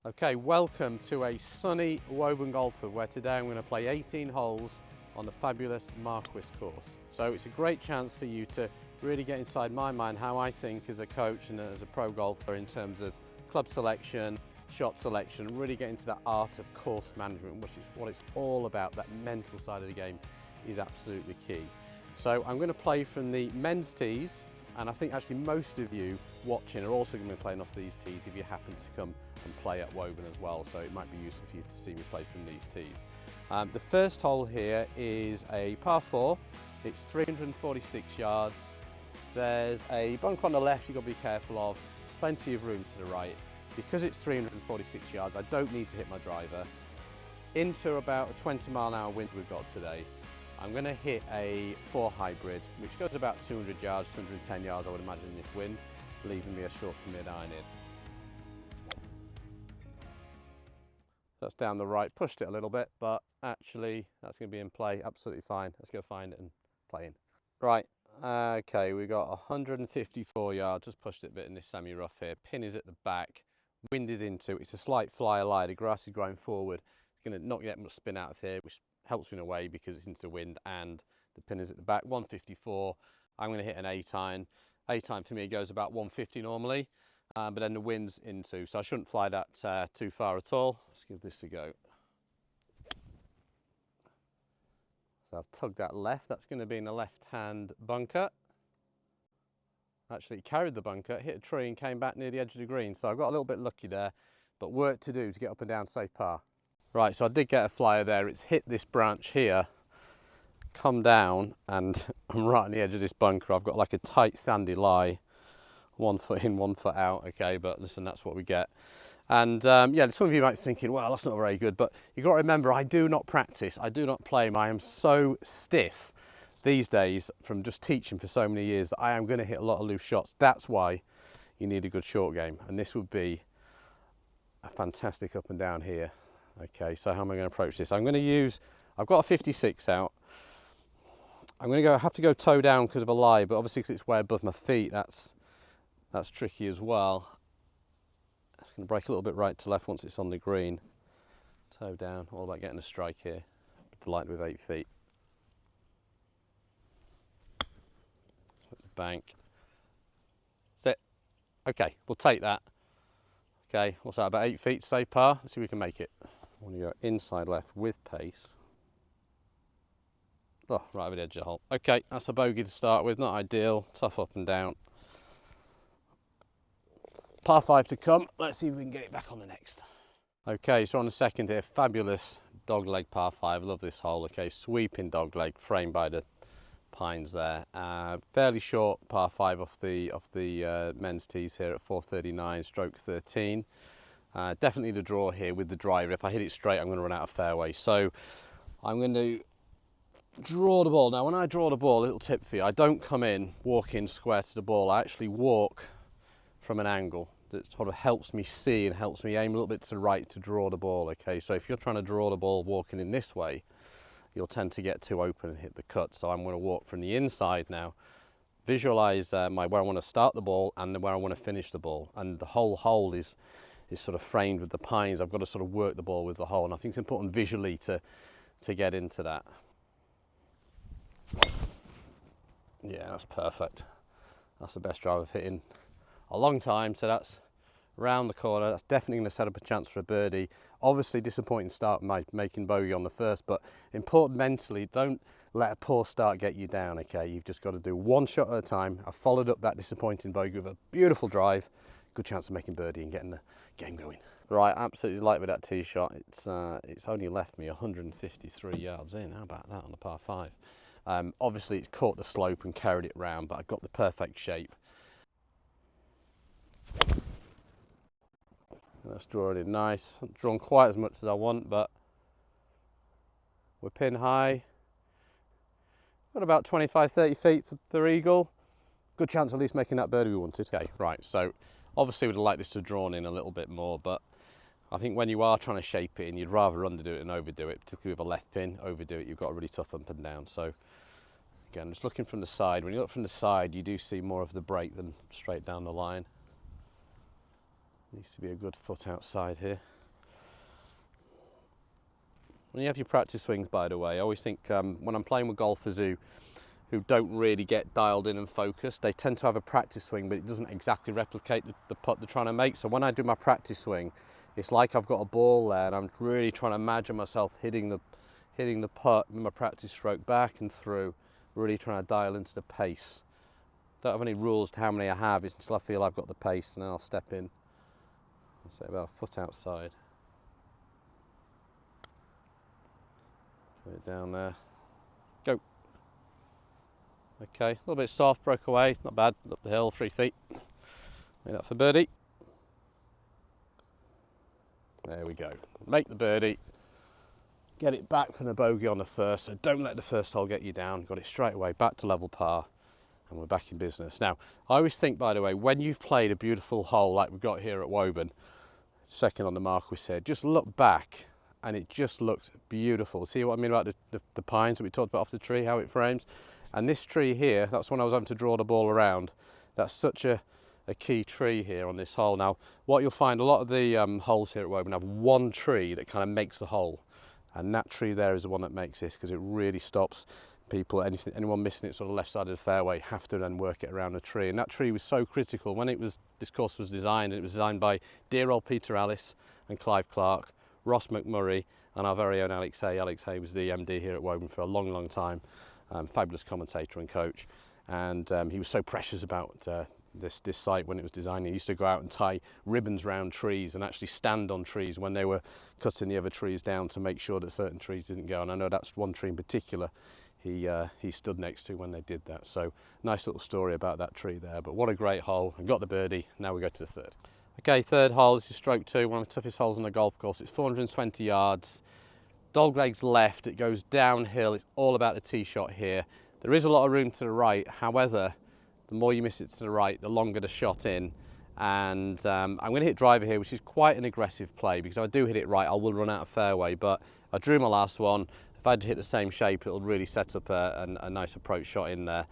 Okay, welcome to a sunny Woburn Golf Club where today I'm going to play 18 holes on the fabulous Marquess course. So it's a great chance for you to really get inside my mind how I think as a coach and as a pro golfer in terms of club selection, shot selection, really get into that art of course management, which is what it's all about. That mental side of the game is absolutely key. So I'm going to play from the men's tees, and I think actually most of you watching are also going to be playing off these tees if you happen to come and play at Woburn as well, so it might be useful for you to see me play from these tees. The first hole here is a par 4, it's 346 yards. There's a bunker on the left you've got to be careful of, plenty of room to the right. Because it's 346 yards, I don't need to hit my driver. Into about a 20-mile-an-hour wind we've got today, I'm going to hit a 4 hybrid, which goes about 200 yards, 210 yards I would imagine in this wind, leaving me a short to mid iron in. That's down the right, pushed it a little bit, but actually that's going to be in play absolutely fine. Let's go find it and play in. Right, okay, we've got 154 yards, just pushed it a bit in this semi-rough here. Pin is at the back, wind is into, it's a slight flyer lie, the grass is growing forward. It's going to not get much spin out of here, which helps me in a way because it's into the wind and the pin is at the back. 154, I'm going to hit an 8 iron. 8 iron for me goes about 150 normally. But then the wind's into, so I shouldn't fly that too far at all. Let's give this a go. So I've tugged that left, that's going to be in the left-hand bunker. Actually carried the bunker, hit a tree and came back near the edge of the green, so I got a little bit lucky there, but work to do to get up and down safe par. Right, so I did get a flyer there, it's hit this branch here, come down, and I'm right on the edge of this bunker. I've got like a tight sandy lie. 1 foot in, 1 foot out, okay, but listen, that's what we get. And yeah, some of you might be thinking, well, that's not very good, but you've got to remember, I do not practice, I do not play. I am so stiff these days from just teaching for so many years that I am going to hit a lot of loose shots. That's why you need a good short game, and this would be a fantastic up and down here. Okay, so how am I going to approach this? I'm going to use, I've got a 56 out. I'm going to have to go toe down because of a lie, but obviously because it's way above my feet, that's tricky as well. It's going to break a little bit right to left once it's on the green. Toe down, all about getting a strike here. Delighted with 8 feet. Bank. Sit. Okay, we'll take that. Okay, what's that, about 8 feet safe par? Let's see if we can make it. I want to go inside left with pace. Oh, right over the edge of the hole. Okay, that's a bogey to start with, not ideal, tough up and down. Par 5 to come, let's see if we can get it back on the next. Okay, so on the second here, fabulous dogleg par 5, love this hole. Okay, sweeping dogleg, framed by the pines there. Fairly short par 5 off the men's tees here at 439, stroke 13. Definitely the draw here with the driver. If I hit it straight, I'm going to run out of fairway. So I'm going to draw the ball. Now, when I draw the ball, a little tip for you, I don't come in, walk in square to the ball. I actually walk from an angle that sort of helps me see and helps me aim a little bit to the right to draw the ball. Okay, so if you're trying to draw the ball walking in this way, you'll tend to get too open and hit the cut. So I'm going to walk from the inside now, visualize where I want to start the ball and where I want to finish the ball, and the whole hole is sort of framed with the pines. I've got to sort of work the ball with the hole, and I think it's important visually to get into that. Yeah, that's perfect. That's the best drive I've hit in a long time, so that's round the corner. That's definitely going to set up a chance for a birdie. Obviously disappointing start making bogey on the first, but important mentally, don't let a poor start get you down. Okay, you've just got to do one shot at a time. I followed up that disappointing bogey with a beautiful drive, good chance of making birdie and getting the game going. Right, absolutely like with that tee shot. It's only left me 153 yards in. How about that on the par 5? Obviously it's caught the slope and carried it round, but I got the perfect shape. That's drawn in nice. Not drawn quite as much as I want, but we're pin high. Got about 25-30 feet for eagle. Good chance at least making that birdie we wanted. Okay, right, so obviously we'd like this to drawn in a little bit more, but I think when you are trying to shape it in, you'd rather underdo it than overdo it, particularly with a left pin. Overdo it, you've got a really tough up and down. So again, just looking from the side. When you look from the side, you do see more of the break than straight down the line. Needs to be a good foot outside here. When you have your practice swings, by the way, I always think when I'm playing with golfers who don't really get dialed in and focused, they tend to have a practice swing, but it doesn't exactly replicate the putt they're trying to make. So when I do my practice swing, it's like I've got a ball there, and I'm really trying to imagine myself hitting the putt with my practice stroke back and through, really trying to dial into the pace. Don't have any rules to how many I have, it's until I feel I've got the pace, and then I'll step in. I'll say about a foot outside. Put it down there. Go. Okay, a little bit soft, broke away, not bad. Up the hill, 3 feet. Made that for birdie. There we go. Make the birdie. Get it back from the bogey on the first, so don't let the first hole get you down. Got it straight away, back to level par, and we're back in business. Now, I always think, by the way, when you've played a beautiful hole like we've got here at Woburn, second on the Marquess here, just look back and it just looks beautiful. See what I mean about the pines that we talked about off the tree, how it frames? And this tree here, that's when I was having to draw the ball around. That's such a key tree here on this hole. Now, what you'll find, a lot of the holes here at Woburn have one tree that kind of makes the hole. And that tree there is the one that makes this, because it really stops people, anyone missing it sort of left side of the fairway, have to then work it around the tree. And that tree was so critical when this course was designed. It was designed by dear old Peter Ellis and Clive Clark, Ross McMurray, and our very own Alex Hay. Alex Hay was the MD here at Woburn for a long, long time. Fabulous commentator and coach. And he was so precious about this site when it was designed. He used to go out and tie ribbons round trees and actually stand on trees when they were cutting the other trees down to make sure that certain trees didn't go. And I know that's one tree in particular he stood next to when they did that. So nice little story about that tree there. But what a great hole. I got the birdie. Now we go to the third. Okay, third hole. This is stroke 2, one of the toughest holes on the golf course. It's 420 yards. Dog legs left. It goes downhill. It's all about the tee shot here. There is a lot of room to the right. However, the more you miss it to the right, the longer the shot in. And I'm going to hit driver here, which is quite an aggressive play, because if I do hit it right, I will run out of fairway. But I drew my last one. If I had to hit the same shape, it'll really set up a nice approach shot in there.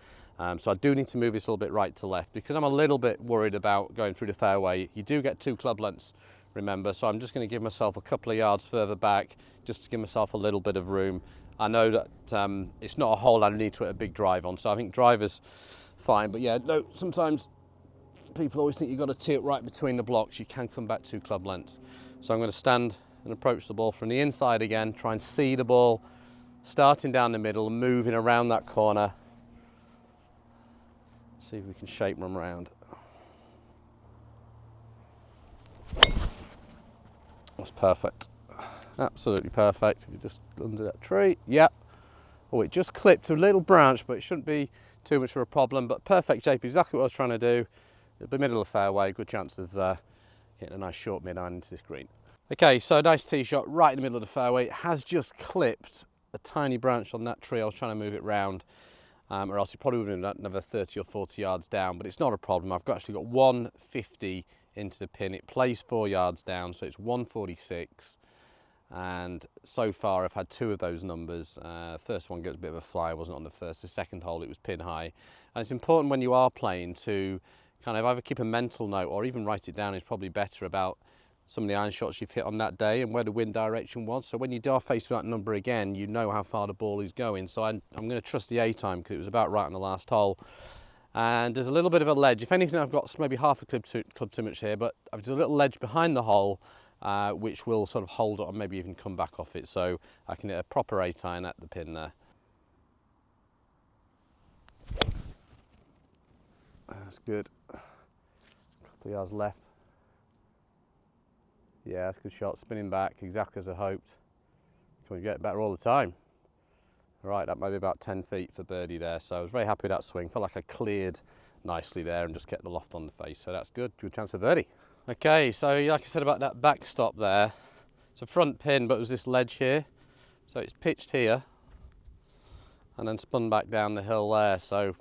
So I do need to move this a little bit right to left, because I'm a little bit worried about going through the fairway. You do get 2 club lengths, remember, so I'm just going to give myself a couple of yards further back, just to give myself a little bit of room. I know that it's not a hole I need to hit a big drive on, so I think driver's fine. But yeah, no, sometimes people always think you've got to tee it right between the blocks. You can come back 2 club lengths. So I'm going to stand and approach the ball from the inside again, try and see the ball starting down the middle and moving around that corner. See if we can shape them around. That's perfect. Absolutely perfect. If you're just under that tree. Yep. Oh, it just clipped a little branch, but it shouldn't be too much of a problem. But perfect shape, exactly what I was trying to do. At the middle of the fairway, good chance of hitting a nice short mid-iron into this green. Okay, so nice tee shot right in the middle of the fairway. It has just clipped a tiny branch on that tree. I was trying to move it round, or else it probably would have been another 30 or 40 yards down, but it's not a problem. I've actually got 150 into the pin. It plays 4 yards down, so it's 146. And so far I've had 2 of those numbers. First one gets a bit of a fly, I wasn't on the first. The second hole it was pin high. And it's important when you are playing to kind of either keep a mental note or even write it down, is probably better, about some of the iron shots you've hit on that day and where the wind direction was. So when you are faced with that number again, you know how far the ball is going. So I'm going to trust the A time, because it was about right on the last hole. And there's a little bit of a ledge. If anything, I've got maybe half a club too much here, but there's a little ledge behind the hole, which will sort of hold it or maybe even come back off it. So I can hit a proper 8-iron at the pin there. That's good. A couple of yards left. Yeah, that's a good shot. Spinning back, exactly as I hoped. Can we get better all the time? Right, that might be about 10 feet for birdie there. So I was very happy with that swing. Felt like I cleared nicely there and just kept the loft on the face. So that's good. Good chance for birdie. Okay, so like I said about that backstop there, it's a front pin, but there's this ledge here. So it's pitched here and then spun back down the hill there. So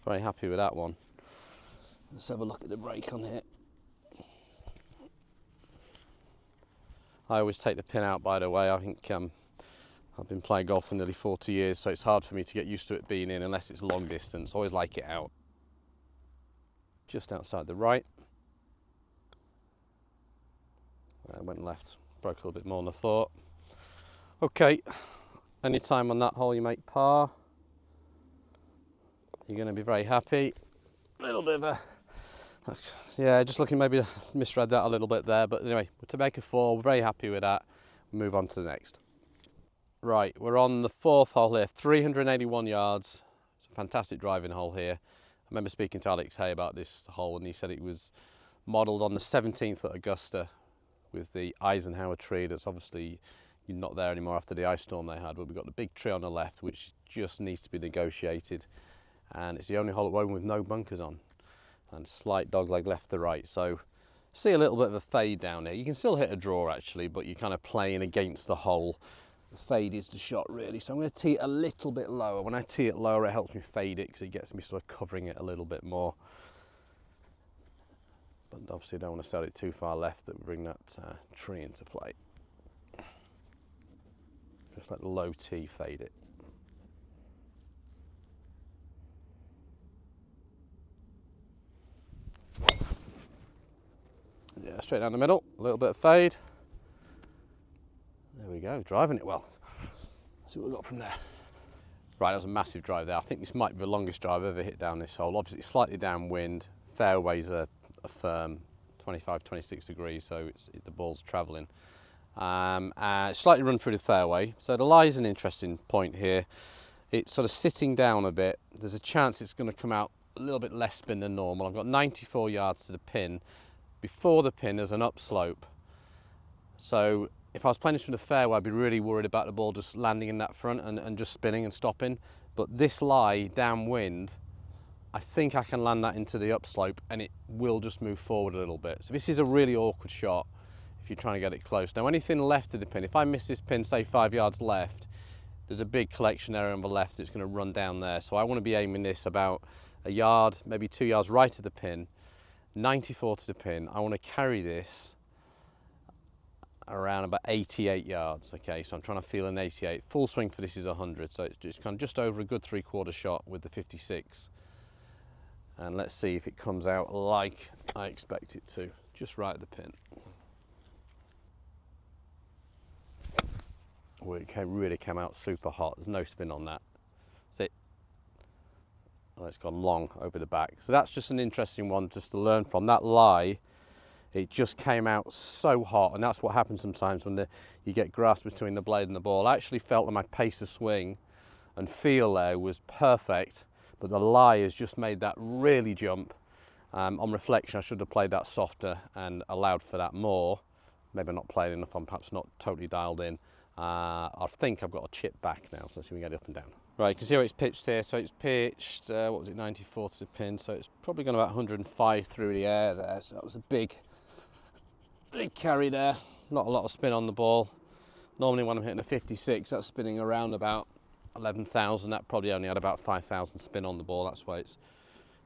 very happy with that one. Let's have a look at the break on here. I always take the pin out, by the way. I think I've been playing golf for nearly 40 years, so it's hard for me to get used to it being in unless it's long distance. I always like it out. Just outside the right. Went left, broke a little bit more than I thought. Okay, any time on that hole you make par, you're going to be very happy. A little bit of a, yeah, just looking, maybe misread that a little bit there, but anyway, to make a 4, we're very happy with that. Move on to the next. Right, we're on the 4th hole here, 381 yards. It's a fantastic driving hole here. I remember speaking to Alex Hay about this hole, and he said it was modelled on the 17th at Augusta with the Eisenhower tree. That's obviously not there anymore after the ice storm they had, but we've got the big tree on the left which just needs to be negotiated, and it's the only hole at Woburn with no bunkers on and slight dogleg left to right. So see a little bit of a fade down here. You can still hit a draw actually, but you're kind of playing against the hole. The fade is the shot really, so I'm going to tee it a little bit lower. When I tee it lower, it helps me fade it because it gets me sort of covering it a little bit more. But obviously don't want to set it too far left that would bring that tree into play. Just let the low tee fade it. Yeah, straight down the middle, a little bit of fade. There we go, driving it well. Let's see what we got from there. Right, that was a massive drive there. I think this might be the longest drive I've ever hit down this hole. Obviously it's slightly downwind, fairways are firm, 25, 26 degrees, so the ball's travelling. Slightly run through the fairway, so the lie is an interesting point here. It's sort of sitting down a bit. There's a chance it's going to come out a little bit less spin than normal. I've got 94 yards to the pin. Before the pin there's an upslope, so if I was playing this from the fairway I'd be really worried about the ball just landing in that front and just spinning and stopping. But this lie downwind, I think I can land that into the upslope and it will just move forward a little bit. So this is a really awkward shot if you're trying to get it close. Now anything left of the pin, if I miss this pin say 5 yards left, there's a big collection area on the left that's going to run down there. So I want to be aiming this about a yard, maybe 2 yards right of the pin, 94 to the pin. I want to carry this around about 88 yards. Okay, so I'm trying to feel an 88. Full swing for this is 100, so it's kind of just over a good 3/4 shot with the 56. And let's see if it comes out like I expect it to, just right at the pin. Well, it really came out super hot. There's no spin on that. See, oh, it's gone long over the back. So that's just an interesting one just to learn from. That lie, it just came out so hot, and that's what happens sometimes when you get grass between the blade and the ball. I actually felt that my pace of swing and feel there was perfect, but the lie has just made that really jump. On reflection, I should have played that softer and allowed for that more. Maybe I'm not playing enough, I'm perhaps not totally dialed in. I think I've got a chip back now, so let's see if we can get it up and down. Right, you can see how it's pitched here. So it's pitched, what was it, 94 to the pin, so it's probably gone about 105 through the air there. So that was a big carry there. Not a lot of spin on the ball. Normally when I'm hitting a 56, that's spinning around about 11,000. That probably only had about 5,000 spin on the ball. That's why it's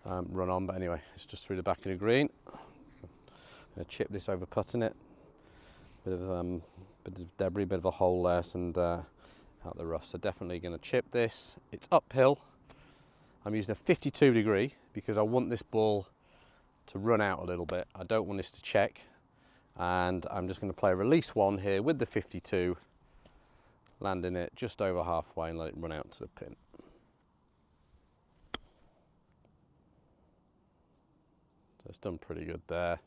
run on. But anyway, it's just through the back of the green. I'm going to chip this over putting it. Bit of debris, bit of a hole there, and out the rough. So definitely going to chip this. It's uphill. I'm using a 52 degree because I want this ball to run out a little bit. I don't want this to check. And I'm just going to play release one here with the 52, landing it just over halfway and let it run out to the pin. So it's done pretty good there.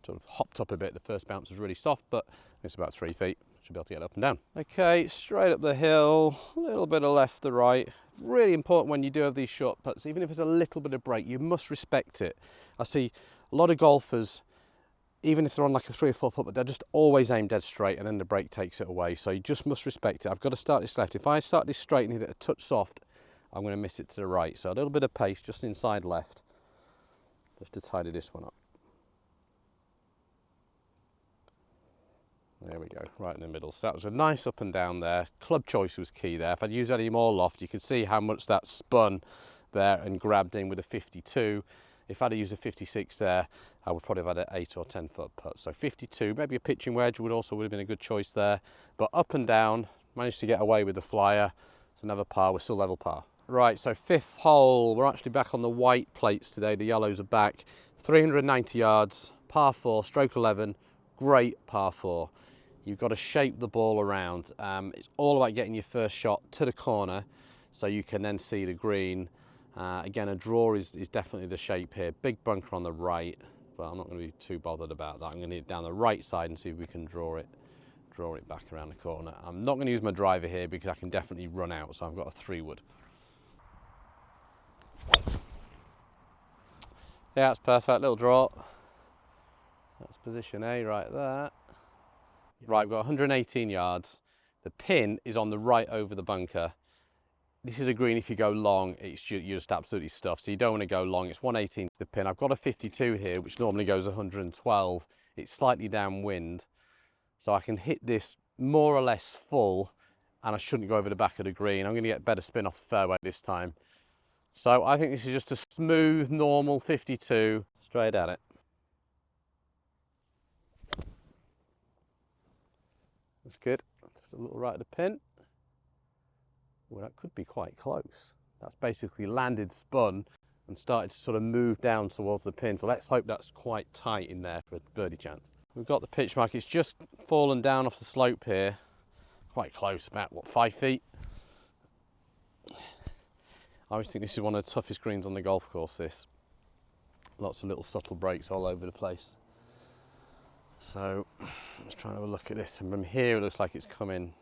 Sort of hopped up a bit. The first bounce was really soft, but it's about 3 feet. Should be able to get up and down. Okay, straight up the hill, a little bit of left to right. Really important when you do have these short putts, even if it's a little bit of break, you must respect it. I see a lot of golfers, even if they're on like a 3 or 4 foot, but they're just always aimed dead straight and then the break takes it away. So you just must respect it. I've got to start this left. If I start this straight and hit it a touch soft, I'm going to miss it to the right. So a little bit of pace just inside left, just to tidy this one up. There we go, right in the middle. So that was a nice up and down there. Club choice was key there. If I'd used any more loft, you could see how much that spun there and grabbed in with a 52. If I'd used a 56 there, I would probably have had an 8 or 10 foot putt. So 52, maybe a pitching wedge would have been a good choice there. But up and down, managed to get away with the flyer. It's another par, we're still level par. Right, so 5th hole, we're actually back on the white plates today. The yellows are back. 390 yards, par 4, stroke 11. great par 4. You've got to shape the ball around. It's all about getting your first shot to the corner so you can then see the green. Again, a draw is definitely the shape here. Big bunker on the right, but I'm not going to be too bothered about that. I'm going to hit it down the right side and see if we can draw it back around the corner. I'm not going to use my driver here because I can definitely run out, so I've got a 3-wood. Yeah, that's perfect, little draw. That's position A right there. Right, we've got 118 yards. The pin is on the right over the bunker. This is a green, if you go long, you're just absolutely stuffed, so you don't want to go long. It's 118 to the pin. I've got a 52 here, which normally goes 112. It's slightly downwind, so I can hit this more or less full, and I shouldn't go over the back of the green. I'm going to get better spin off the fairway this time. So I think this is just a smooth, normal 52, straight at it. That's good. Just a little right of the pin. Well, that could be quite close. That's basically landed, spun, and started to sort of move down towards the pin. So let's hope that's quite tight in there for a birdie chance. We've got the pitch mark. It's just fallen down off the slope here. Quite close, about, what, 5 feet? I always think this is one of the toughest greens on the golf course, this. Lots of little subtle breaks all over the place. So let's try and have a look at this. And from here, it looks like it's coming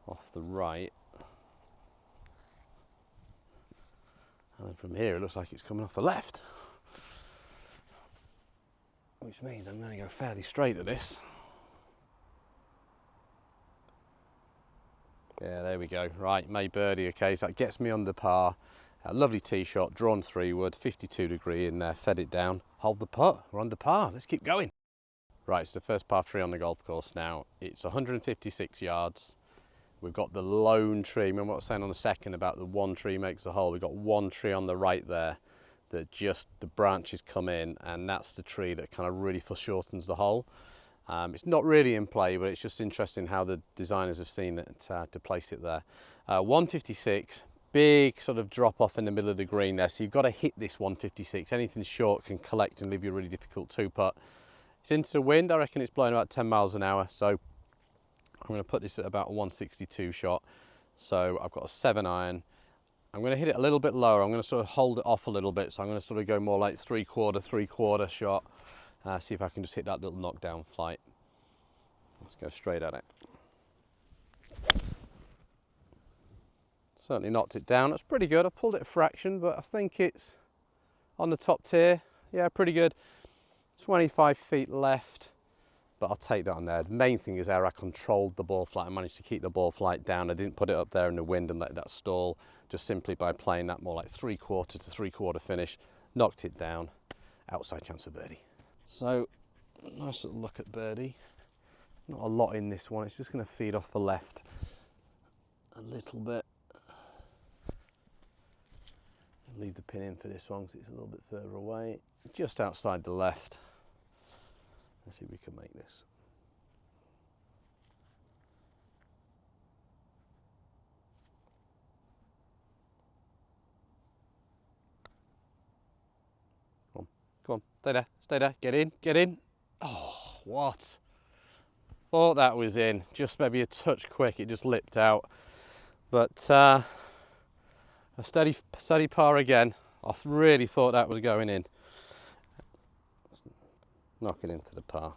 off the right. And from here, it looks like it's coming off the left. Which means I'm going to go fairly straight at this. Yeah, there we go. Right, made birdie. Okay, so that gets me under par. A lovely tee shot, drawn 3-wood, 52 degree in there, fed it down. Hold the putt. We're under par. Let's keep going. Right, it's the first par 3 on the golf course now. It's 156 yards. We've got the lone tree. Remember what I was saying on the second about the one tree makes a hole? We've got one tree on the right there that just the branches come in, and that's the tree that kind of really foreshortens the hole. It's not really in play, but it's just interesting how the designers have seen it to place it there. 156, big sort of drop off in the middle of the green there, so you've got to hit this 156. Anything short can collect and leave you a really difficult 2-putt. It's into the wind. I reckon it's blowing about 10 miles an hour, so I'm going to put this at about a 162 shot. So I've got a 7-iron. I'm going to hit it a little bit lower. I'm going to sort of hold it off a little bit, so I'm going to sort of go more like 3/4 shot. See if I can just hit that little knockdown flight. Let's go straight at it. Certainly knocked it down. That's pretty good. I pulled it a fraction, but I think it's on the top tier. Yeah, pretty good. 25 feet left, but I'll take that on there. The main thing is there I controlled the ball flight. I managed to keep the ball flight down. I didn't put it up there in the wind and let that stall, just simply by playing that more like 3/4 to 3/4 finish. Knocked it down. Outside chance for birdie. So, nice little look at birdie. Not a lot in this one. It's just going to feed off the left a little bit. Leave the pin in for this one because it's a little bit further away. Just outside the left. Let's see if we can make this. Come on, come on, stay there, get in. Oh, what? Thought that was in, just maybe a touch quick, it just lipped out. But a steady par again. I really thought that was going in. Let's knock it into the par.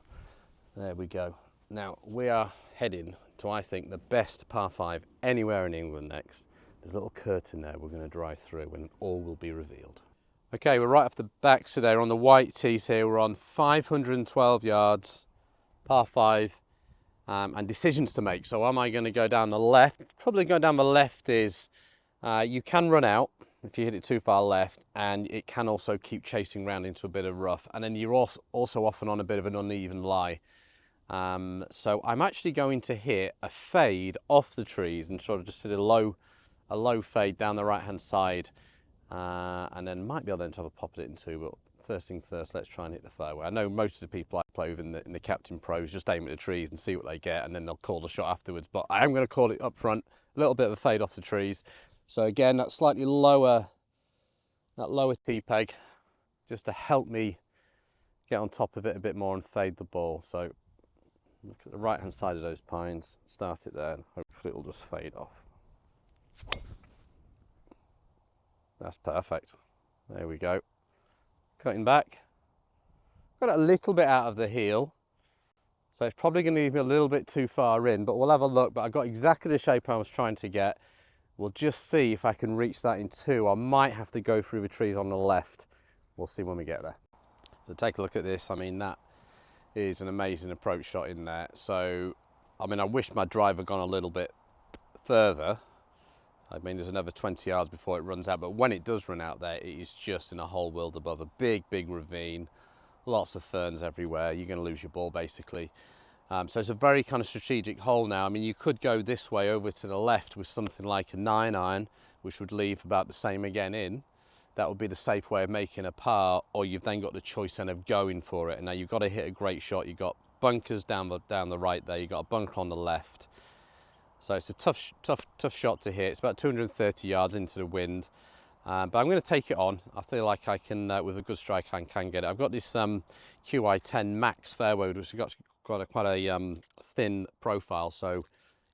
There we go. Now we are heading to, I think, the best par 5 anywhere in England next. There's a little curtain there we're going to drive through and all will be revealed. Okay, we're right off the back today. We're on the white tees here. We're on 512 yards, par 5, and decisions to make. So am I going to go down the left? Probably going down the left is, you can run out if you hit it too far left, and it can also keep chasing round into a bit of rough. And then you're also often on a bit of an uneven lie. So I'm actually going to hit a fade off the trees and sort of just hit a low fade down the right hand side, and then might be able to have a pop at it in 2, but first thing first, let's try and hit the fairway. I know most of the people I play with in the Captain Pros just aim at the trees and see what they get, and then they'll call the shot afterwards, but I am going to call it up front, a little bit of a fade off the trees. So again, that slightly lower, that lower tee peg, just to help me get on top of it a bit more and fade the ball. So look at the right hand side of those pines, start it there, and hopefully it'll just fade off. That's perfect. There we go. Cutting back. Got it a little bit out of the heel, so it's probably going to leave me a little bit too far in, but we'll have a look. But I got exactly the shape I was trying to get. We'll just see if I can reach that in two. I might have to go through the trees on the left. We'll see when we get there. So take a look at this. I mean, that is an amazing approach shot in there. So, I mean, I wish my drive had gone a little bit further. I mean, there's another 20 yards before it runs out, but when it does run out there, it is just in a whole world above. A big, big ravine, lots of ferns everywhere. You're going to lose your ball, basically. So it's a very kind of strategic hole now. I mean, you could go this way over to the left with something like a 9-iron, which would leave about the same again in. That would be the safe way of making a par, or you've then got the choice then of going for it. And now you've got to hit a great shot. You've got bunkers down the right there. You've got a bunker on the left. So it's a tough shot to hit. It's about 230 yards into the wind. But I'm going to take it on. I feel like I can, with a good strike, I can get it. I've got this QI10 Max fairway, which has got quite a thin profile, so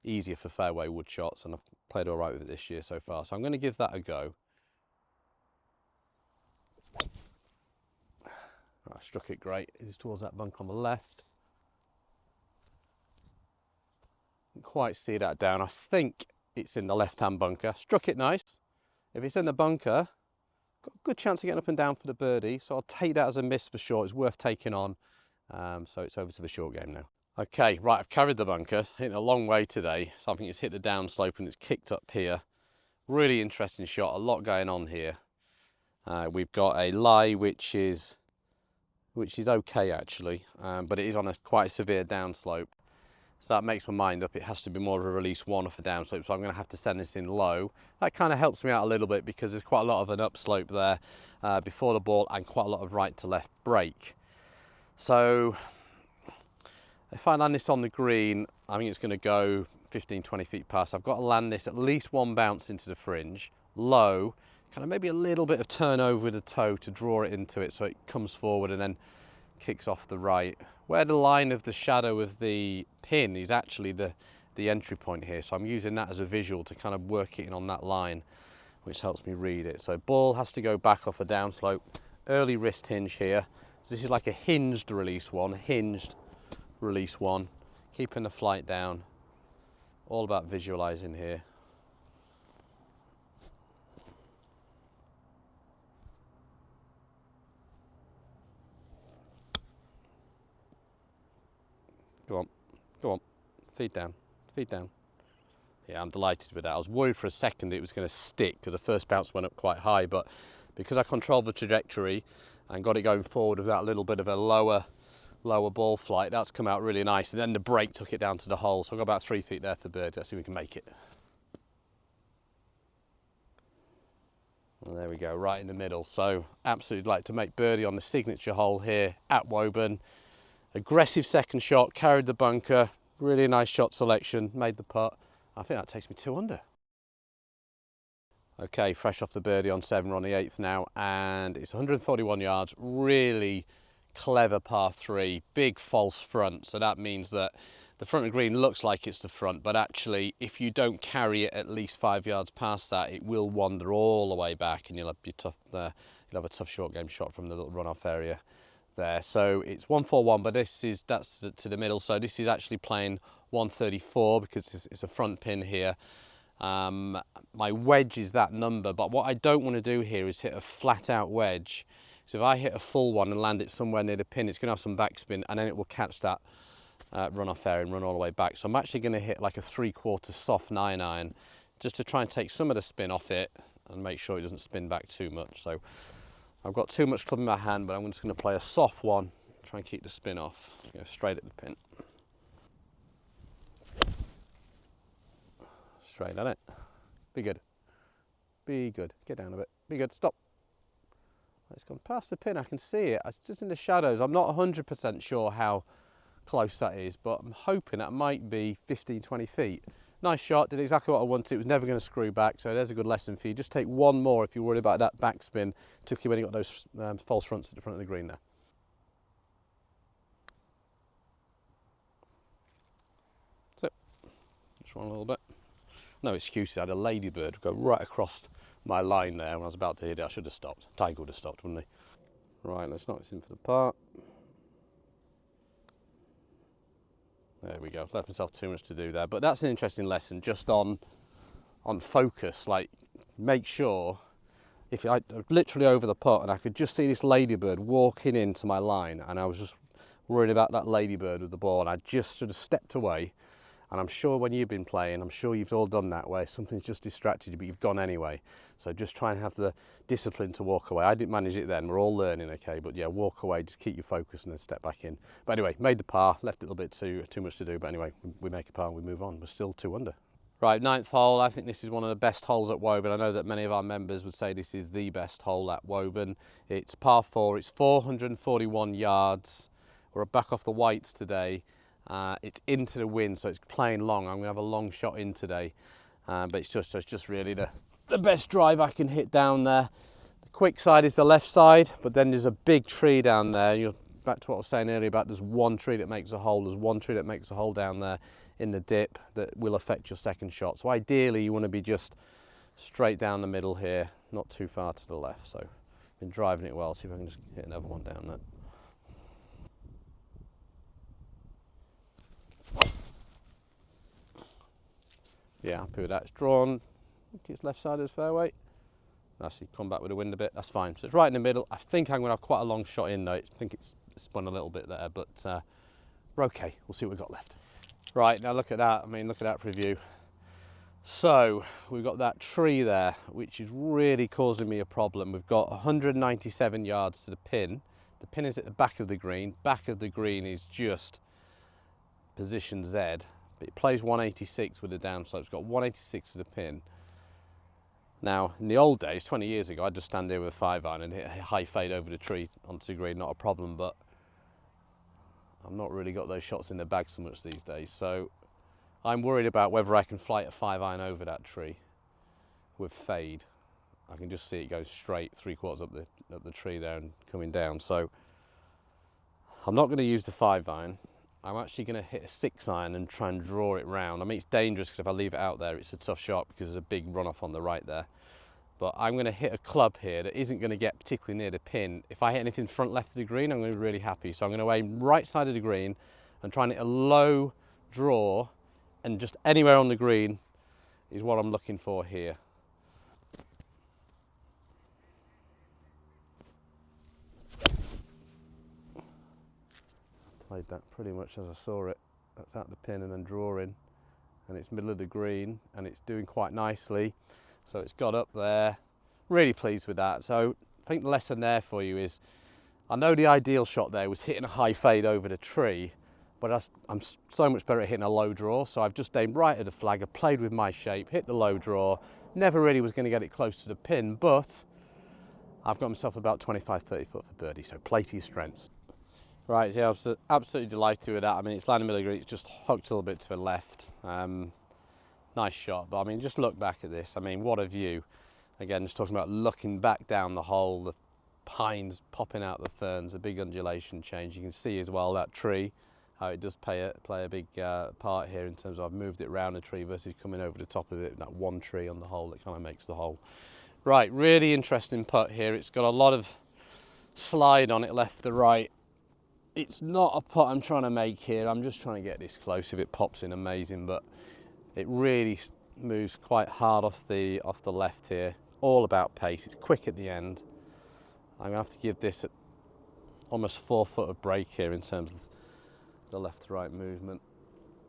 easier for fairway wood shots, and I've played all right with it this year so far. So I'm going to give that a go. Right, I struck it great. It's towards that bunker on the left. Can't quite see that down. I think it's in the left-hand bunker. Struck it nice. If it's in the bunker, got a good chance of getting up and down for the birdie, so I'll take that as a miss for sure. It's worth taking on. So it's over to the short game now. Okay, right, I've carried the bunker, hitting a long way today. So I think it's hit the downslope and it's kicked up here. Really interesting shot, a lot going on here. We've got a lie which is okay actually, but it is on a quite severe downslope. So that makes my mind up. It has to be more of a release one off a downslope, so I'm going to have to send this in low. That kind of helps me out a little bit because there's quite a lot of an upslope there before the ball and quite a lot of right to left break. So if I land this on the green, I think it's going to go 15-20 feet past. I've got to land this at least one bounce into the fringe, low, kind of maybe a little bit of turnover with the toe to draw it into it so it comes forward and then kicks off the right. Where the line of the shadow of the pin is actually the entry point here, so I'm using that as a visual to kind of work it in on that line, which helps me read it. So ball has to go back off a downslope, early wrist hinge here. So this is like a hinged release one, keeping the flight down. All about visualizing here. Go on, feed down. Yeah, I'm delighted with that. I was worried for a second it was going to stick because the first bounce went up quite high, but because I controlled the trajectory and got it going forward with that little bit of a lower ball flight, that's come out really nice. And then the break took it down to the hole, so I've got about 3 feet there for birdie. Let's see if we can make it. And there we go, right in the middle. So absolutely like to make birdie on the signature hole here at Woburn. Aggressive second shot, carried the bunker, really nice shot selection, made the putt. I think that takes me 2 under. Okay, fresh off the birdie on 7, we're on the 8th now, and it's 141 yards, really clever par 3, big false front. So that means that the front of the green looks like it's the front, but actually if you don't carry it at least 5 yards past that, it will wander all the way back and you'll have a tough short game shot from the little runoff area there. So it's 141, but that's to the middle, so this is actually playing 134 because it's a front pin here. My wedge is that number, but what I don't want to do here is hit a flat out wedge. So if I hit a full one and land it somewhere near the pin, it's going to have some backspin and then it will catch that runoff area and run all the way back. So I'm actually going to hit like a 3/4 soft 9-iron just to try and take some of the spin off it and make sure it doesn't spin back too much. So I've got too much club in my hand, but I'm just going to play a soft one, try and keep the spin off, go straight at the pin. Straight at it. Be good. Be good. Get down a bit. Be good. Stop. It's gone past the pin. I can see it. It's just in the shadows. I'm not 100% sure how close that is, but I'm hoping that might be 15-20 feet. Nice shot. Did exactly what I wanted. It was never going to screw back, so there's a good lesson for you. Just take one more if you're worried about that backspin, particularly when you've got those false fronts at the front of the green there. one a little bit. No excuses, I had a ladybird go right across my line there when I was about to hit it. I should have stopped. Tiger would have stopped, wouldn't he? Right, let's knock this in for the par. There we go, left myself too much to do there. But that's an interesting lesson just on focus. Like, make sure, if I literally over the putt and I could just see this ladybird walking into my line, and I was just worried about that ladybird with the ball, and I just sort of stepped away. And I'm sure when you've been playing, I'm sure you've all done that, where something's just distracted you, but you've gone anyway. So just try and have the discipline to walk away. I didn't manage it then, we're all learning, okay? But yeah, walk away, just keep your focus and then step back in. But anyway, made the par, left it a little bit too much to do, but anyway, we make a par and we move on. We're still 2 under. Right, 9th hole, I think this is one of the best holes at Woburn. I know that many of our members would say this is the best hole at Woburn. It's par 4, it's 441 yards. We're back off the whites today. It's into the wind, so it's playing long. I'm going to have a long shot in today, but it's just really the best drive I can hit down there. The quick side is the left side, but then there's a big tree down there. You're back to what I was saying earlier about there's one tree that makes a hole. There's one tree that makes a hole down there in the dip that will affect your second shot. So ideally, you want to be just straight down the middle here, not too far to the left. So I've been driving it well. See if I can just hit another one down there. Yeah, happy with that. It's drawn, I think it's left side of the fairway. Actually, come back with the wind a bit, that's fine. So it's right in the middle. I think I'm going to have quite a long shot in though. I think it's spun a little bit there, but we're okay. We'll see what we've got left. Right, now look at that. I mean, look at that preview. So we've got that tree there, which is really causing me a problem. We've got 197 yards to the pin. The pin is at the back of the green. Back of the green is just position Z. It plays 186 with the downslope. It's got 186 to the pin. Now, in the old days, 20 years ago, I'd just stand here with a 5-iron and hit a high fade over the tree onto the green, not a problem, but I've not really got those shots in the bag so much these days. So I'm worried about whether I can flight a 5-iron over that tree with fade. I can just see it go straight 3/4 up the tree there and coming down. So I'm not going to use the 5-iron. I'm actually going to hit a 6-iron and try and draw it round. I mean, it's dangerous because if I leave it out there, it's a tough shot because there's a big runoff on the right there. But I'm going to hit a club here that isn't going to get particularly near the pin. If I hit anything front left of the green, I'm going to be really happy. So I'm going to aim right side of the green and try and hit a low draw, and just anywhere on the green is what I'm looking for here. Played that pretty much as I saw it. That's out the pin and then drawing, and it's middle of the green and it's doing quite nicely. So it's got up there. Really pleased with that. So I think the lesson there for you is, I know the ideal shot there was hitting a high fade over the tree, but I'm so much better at hitting a low draw. So I've just aimed right at the flag. I played with my shape, hit the low draw. Never really was going to get it close to the pin, but I've got myself about 25, 30 foot for birdie. So play to your strengths. Right, yeah, I was absolutely delighted with that. I mean, it's landing middle of the green, it's just hooked a little bit to the left. Nice shot, but I mean, just look back at this. I mean, what a view. Again, just talking about looking back down the hole, the pines popping out the ferns, a big undulation change. You can see as well that tree, how it does play a big part here in terms of I've moved it round the tree versus coming over the top of it, that one tree on the hole that kind of makes the hole. Right, really interesting putt here. It's got a lot of slide on it left to right. It's not a putt I'm trying to make here. I'm just trying to get this close. If it pops in, amazing, but it really moves quite hard off the left here. All about pace. It's quick at the end. I'm gonna have to give this almost 4 foot of break here in terms of the left to right movement.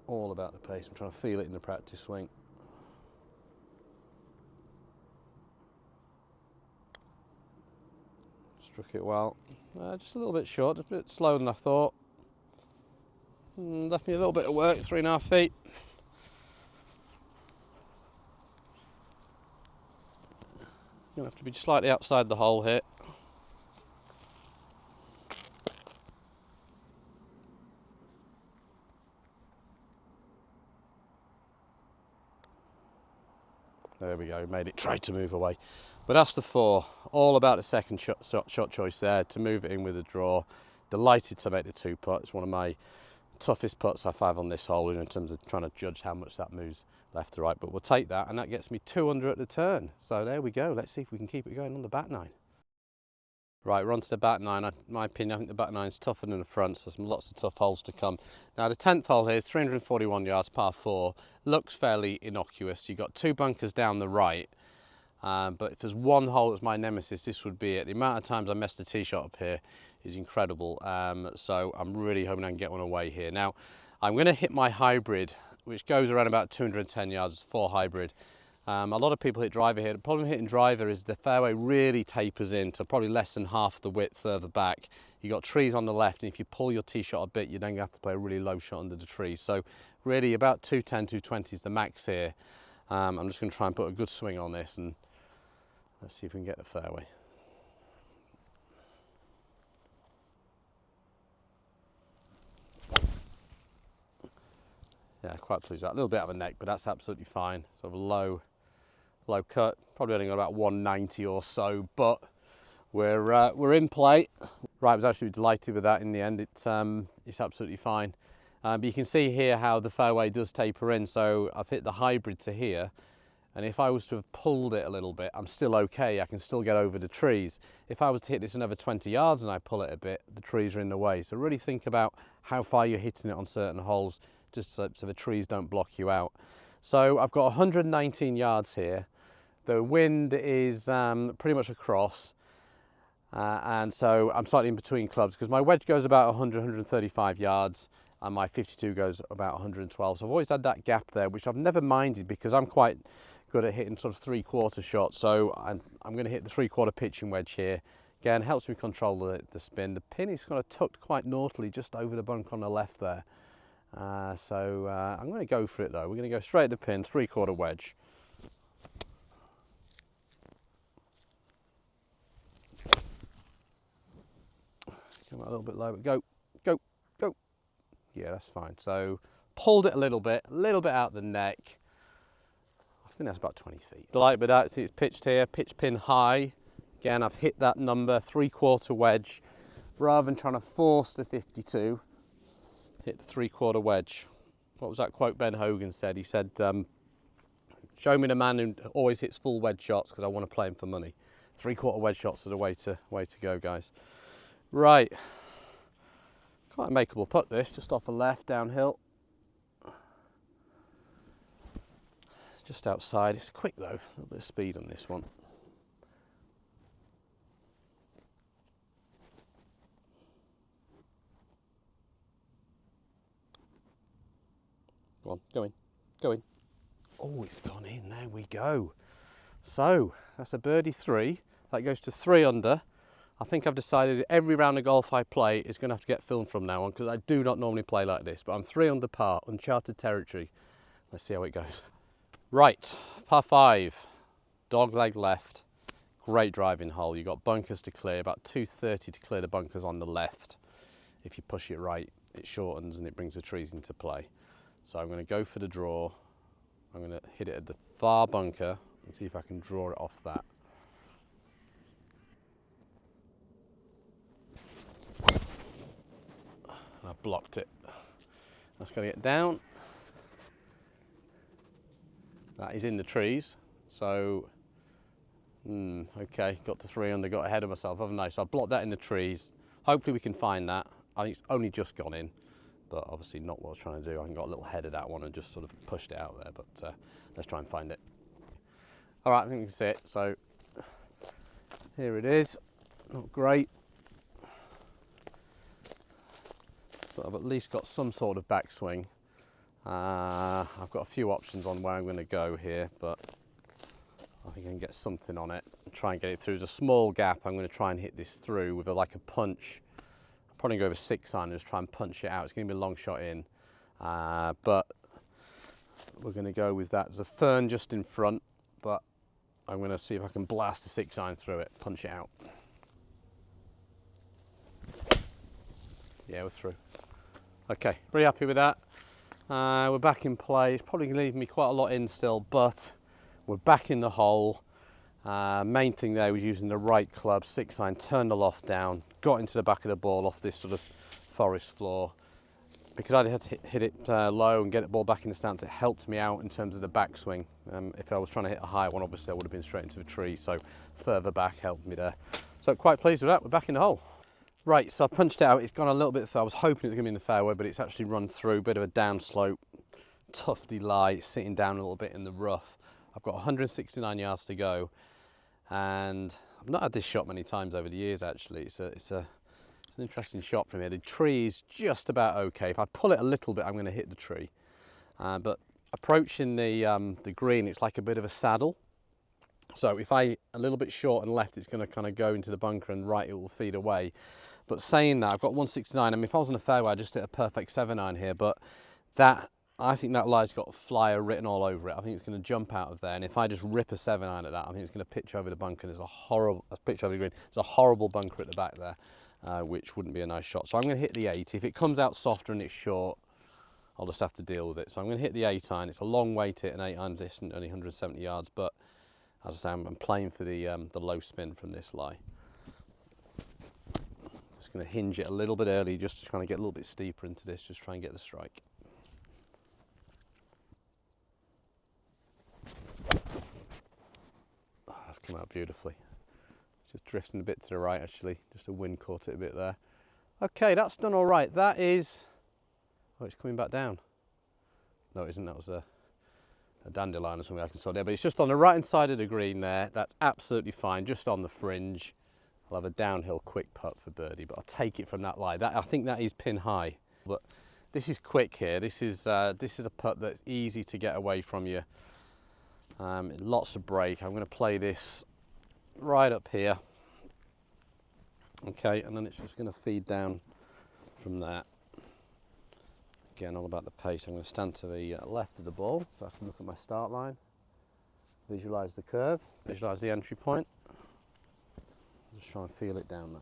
All about the pace. I'm trying to feel it in the practice swing. Struck it well. Just a little bit short, just a bit slower than I thought. Left me a little bit of work, 3.5 feet. Gonna have to be slightly outside the hole here. There we go, made it, tried to move away. But that's the 4, all about the second shot choice there, to move it in with a draw. Delighted to make the 2 putt. It's one of my toughest putts I've had on this hole in terms of trying to judge how much that moves left to right, but we'll take that, and that gets me 200 at the turn. So there we go. Let's see if we can keep it going on the back nine. Right, we're on to the back nine. In my opinion, I think the back nine's tougher than the front, so some lots of tough holes to come. Now the 10th hole here is 341 yards, par 4. Looks fairly innocuous. You've got 2 bunkers down the right, but if there's one hole that's my nemesis, this would be it. The amount of times I messed the tee shot up here is incredible, so I'm really hoping I can get one away here. Now, I'm going to hit my hybrid, which goes around about 210 yards, 4 hybrid. A lot of people hit driver here. The problem with hitting driver is the fairway really tapers in to probably less than half the width further back. You've got trees on the left, and if you pull your tee shot a bit, you're then going to have to play a really low shot under the trees. So really about 210, 220 is the max here. I'm just going to try and put a good swing on this, and let's see if we can get the fairway. Yeah, quite pleased with that. A little bit out of the neck, but that's absolutely fine. Sort of low cut. Probably only got about 190 or so, but we're in play. Right, I was absolutely delighted with that in the end. It's absolutely fine. But you can see here how the fairway does taper in. So I've hit the hybrid to here, and if I was to have pulled it a little bit, I'm still okay. I can still get over the trees. If I was to hit this another 20 yards and I pull it a bit, the trees are in the way. So really think about how far you're hitting it on certain holes, just so the trees don't block you out. So I've got 119 yards here. The wind is pretty much across, and so I'm slightly in between clubs because my wedge goes about 100, 135 yards, and my 52 goes about 112. So I've always had that gap there, which I've never minded because I'm quite good at hitting sort of 3/4 shots. So I'm going to hit the 3/4 pitching wedge here. Again, helps me control the spin. The pin is kind of tucked quite naughtily just over the bunk on the left there. So I'm going to go for it though. We're going to go straight at the pin, 3/4 wedge. Come out a little bit low, but go, go, go. Yeah, that's fine. So pulled it a little bit out the neck. I think that's about 20 feet. Delighted with that. See, it's pitched here, pitch pin high. Again, I've hit that number, 3/4 wedge. Rather than trying to force the 52, hit the 3/4 wedge. What was that quote Ben Hogan said? He said, show me the man who always hits full wedge shots because I want to play him for money. 3/4 wedge shots are the way to go, guys. Right, quite a makeable putt this, just off the left, downhill. Just outside, it's quick though, a little bit of speed on this one. Go on, go in, go in. Oh, it's gone in, there we go. So, that's a birdie 3, that goes to 3 under. I think I've decided every round of golf I play is going to have to get filmed from now on because I do not normally play like this, but I'm 3 under par, uncharted territory. Let's see how it goes. Right, par 5, dog leg left, great driving hole. You've got bunkers to clear, about 230 to clear the bunkers on the left. If you push it right, it shortens and it brings the trees into play. So I'm going to go for the draw. I'm going to hit it at the far bunker and see if I can draw it off that. I've blocked it. That's going to get down. That is in the trees. So, okay, got to 3 under, got ahead of myself, haven't I? So I've blocked that in the trees. Hopefully we can find that. I think it's only just gone in, but obviously not what I was trying to do. I got a little ahead of that one and just sort of pushed it out there, but let's try and find it. All right, I think you can see it. So here it is. Not great. But I've at least got some sort of backswing. I've got a few options on where I'm going to go here, but I think I can get something on it and try and get it through. There's a small gap. I'm going to try and hit this through with like a punch. I'll probably go over 6 iron and just try and punch it out. It's going to be a long shot in, but we're going to go with that. There's a fern just in front, but I'm going to see if I can blast the 6 iron through it, punch it out. Yeah, we're through. Okay, pretty happy with that. We're back in play. It's probably going to leave me quite a lot in still, but we're back in the hole. Main thing there was using the right club, 6 iron, turned the loft down, got into the back of the ball off this sort of forest floor. because I had to hit it low and get the ball back in the stance, it helped me out in terms of the backswing. If I was trying to hit a high one, obviously I would have been straight into the tree, so further back helped me there. So quite pleased with that. We're back in the hole. Right, so I punched it out. It's gone a little bit, I was hoping it was going to be in the fairway, but it's actually run through, bit of a downslope, tufty lie, sitting down a little bit in the rough. I've got 169 yards to go, and I've not had this shot many times over the years actually. It's an interesting shot from here. The tree is just about okay. If I pull it a little bit, I'm going to hit the tree. But approaching the green, it's like a bit of a saddle. So if a little bit short and left, it's going to kind of go into the bunker, and right, it will feed away. But saying that, I've got 169. I mean, if I was on the fairway, I'd just hit a perfect 7-iron here. But I think that lie's got flyer written all over it. I think it's going to jump out of there. And if I just rip a 7-iron at that, I think it's going to pitch over the bunker. There's a horrible pitch over the green. There's a horrible bunker at the back there, which wouldn't be a nice shot. So I'm going to hit the 8. If it comes out softer and it's short, I'll just have to deal with it. So I'm going to hit the 8-iron. It's a long way to hit an 8-iron distant, only 170 yards. But as I say, I'm playing for the low spin from this lie. Just going to hinge it a little bit early, just to kind of get a little bit steeper into this, just try and get the strike. Oh, that's come out beautifully. Just drifting a bit to the right actually, just a wind caught it a bit there. Okay, that's done all right. That is, oh, it's coming back down. No, it isn't. That was a dandelion or something I can saw there, but it's just on the right hand side of the green there. That's absolutely fine, just on the fringe. I'll have a downhill quick putt for birdie, but I'll take it from that lie. I think that is pin high, but this is quick here. This is a putt that's easy to get away from you. Lots of break. I'm going to play this right up here. Okay, and then it's just going to feed down from that. Again, all about the pace. I'm going to stand to the left of the ball so I can look at my start line, visualise the curve, visualise the entry point. Just try and feel it down there.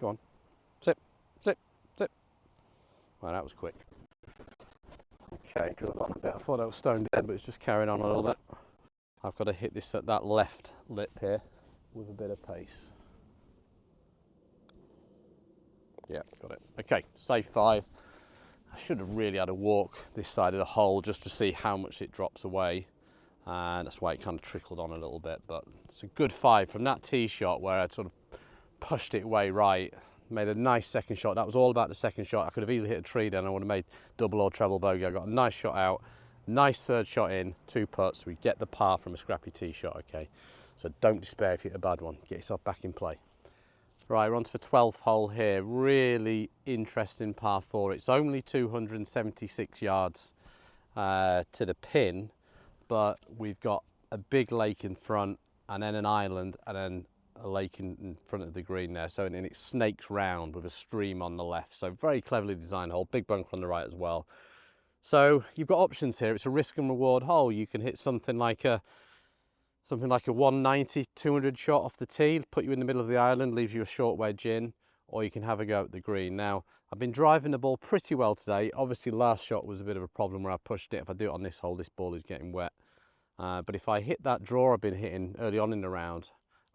Go on. Sit, sit, sit. Well, that was quick. Okay, drill it on a bit. I thought I was stone dead, but it's just carrying on a little bit. I've got to hit this at that left lip here with a bit of pace. Yeah, got it. Okay, safe 5. I should have really had a walk this side of the hole just to see how much it drops away. And that's why it kind of trickled on a little bit, but it's a good 5 from that tee shot where I sort of pushed it way right, made a nice second shot. That was all about the second shot. I could have easily hit a tree then. I would have made double or treble bogey. I got a nice shot out, nice third shot in, 2 putts. We get the par from a scrappy tee shot, okay? So don't despair if you hit a bad one. Get yourself back in play. Right, we're on to the 12th hole here. Really interesting par 4. It's only 276 yards to the pin, but we've got a big lake in front and then an island and then a lake in front of the green there. So and it snakes round with a stream on the left. So very cleverly designed hole, big bunker on the right as well. So you've got options here. It's a risk and reward hole. You can hit something like a 190, 200 shot off the tee, put you in the middle of the island, leaves you a short wedge in, or you can have a go at the green. Now, I've been driving the ball pretty well today. Obviously, last shot was a bit of a problem where I pushed it. If I do it on this hole, this ball is getting wet. But if I hit that draw I've been hitting early on in the round,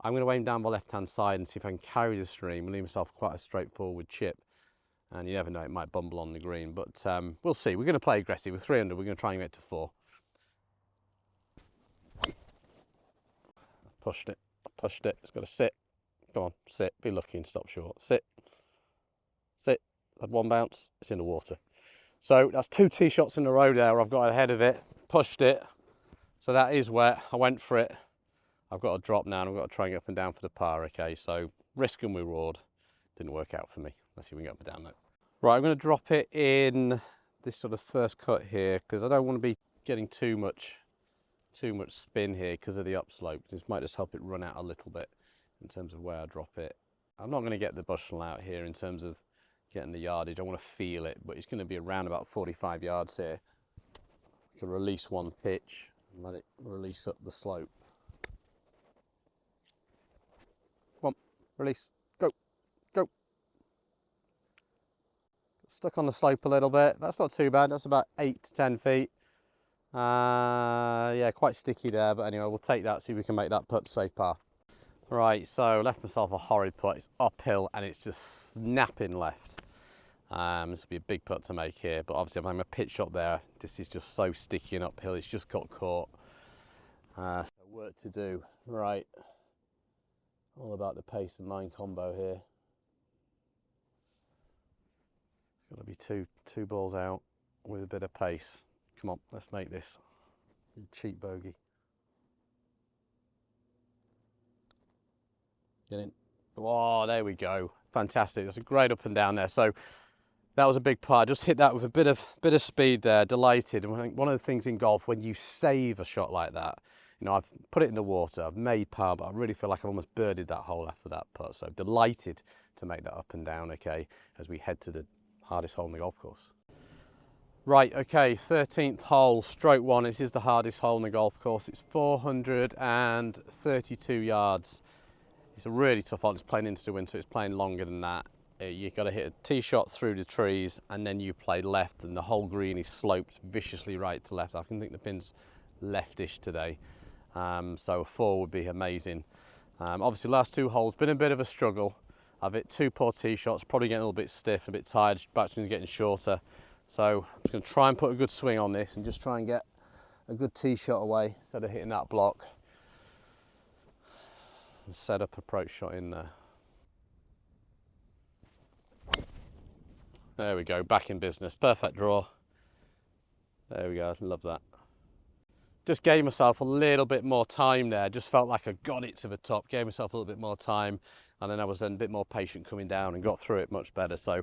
I'm going to aim down the left-hand side and see if I can carry the stream and leave myself quite a straightforward chip. And you never know, it might bumble on the green. But we'll see. We're going to play aggressive. With 300, we're going to try and get to 4. Pushed it. It's got to sit. Come on, sit. Be lucky and stop short. Sit. Sit. Had 1 bounce. It's in the water. So that's 2 tee shots in a row there where I've got ahead of it, pushed it. So that is wet. I went for it. I've got to drop now and I've got to try and get up and down for the par. Okay, so risk and reward. Didn't work out for me. Let's see if we can get up and down though. Right, I'm going to drop it in this sort of first cut here because I don't want to be getting too much spin here because of the upslope. This might just help it run out a little bit in terms of where I drop it. I'm not going to get the bushel out here in terms of getting the yardage. I want to feel it, but it's going to be around about 45 yards here. I can release 1 pitch and let it release up the slope. Come on, release, go, go. Stuck on the slope a little bit. That's not too bad. That's about 8 to 10 feet. Yeah, quite sticky there, but anyway, we'll take that, see if we can make that putt safe par. Right, so left myself a horrid putt. It's uphill and it's just snapping left. This will be a big putt to make here, but obviously if I'm a pitch shot there, this is just so sticky and uphill. It's just got caught. So work to do. Right, all about the pace and line combo here. It's got to be two balls out with a bit of pace. Come on, let's make this. Cheap bogey. Get in. Oh, there we go. Fantastic. That's a great up and down there. So that was a big putt. I just hit that with a bit of speed there. Delighted. And I think one of the things in golf, when you save a shot like that, you know, I've put it in the water, I've made par, but I really feel like I've almost birdied that hole after that putt. So delighted to make that up and down, okay, as we head to the hardest hole in the golf course. Right, okay, 13th hole, stroke one. This is the hardest hole in the golf course. It's 432 yards. It's a really tough hole. It's playing into the wind, so it's playing longer than that. You've got to hit a tee shot through the trees, and then you play left, and the whole green is sloped viciously right to left. I can think the pin's leftish today, so a 4 would be amazing. Obviously, last 2 holes been a bit of a struggle. I've hit 2 poor tee shots, probably getting a little bit stiff, a bit tired. Backswing's getting shorter, so I'm just going to try and put a good swing on this and just try and get a good tee shot away instead of hitting that block. And set up approach shot in there. There we go, back in business. Perfect draw. There we go, love that. Just gave myself a little bit more time there. Just felt like I got it to the top. Gave myself a little bit more time, and then I was then a bit more patient coming down and got through it much better. So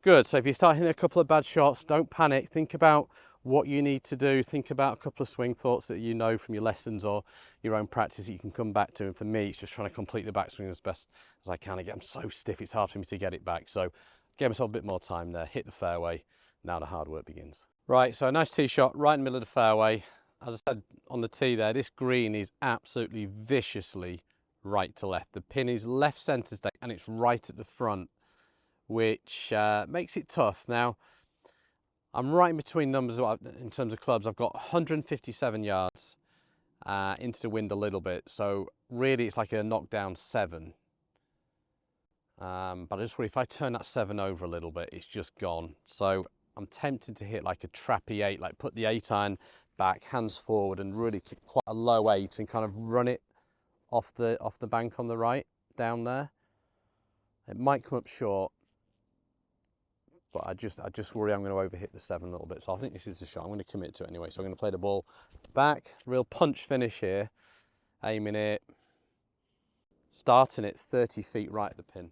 good. So if you start hitting a couple of bad shots, don't panic. Think about what you need to do. Think about a couple of swing thoughts that you know from your lessons or your own practice that you can come back to. And for me, it's just trying to complete the backswing as best as I can. Again, I'm so stiff, it's hard for me to get it back. So gave myself a bit more time there, hit the fairway. Now the hard work begins. Right, so a nice tee shot right in the middle of the fairway. As I said on the tee there, this green is absolutely viciously right to left. The pin is left centre stage and it's right at the front, which makes it tough. Now, I'm right in between numbers in terms of clubs. I've got 157 yards into the wind a little bit, so really it's like a knockdown 7. But I just worry if I turn that 7 over a little bit, it's just gone. So I'm tempted to hit like a trappy 8, like put the 8 iron back, hands forward, and really kick quite a low 8 and kind of run it off the bank on the right down there. It might come up short, but I just worry I'm going to overhit the 7 a little bit. So I think this is the shot. I'm going to commit to it anyway. So I'm going to play the ball back, real punch finish here, aiming it, starting it 30 feet right at the pin.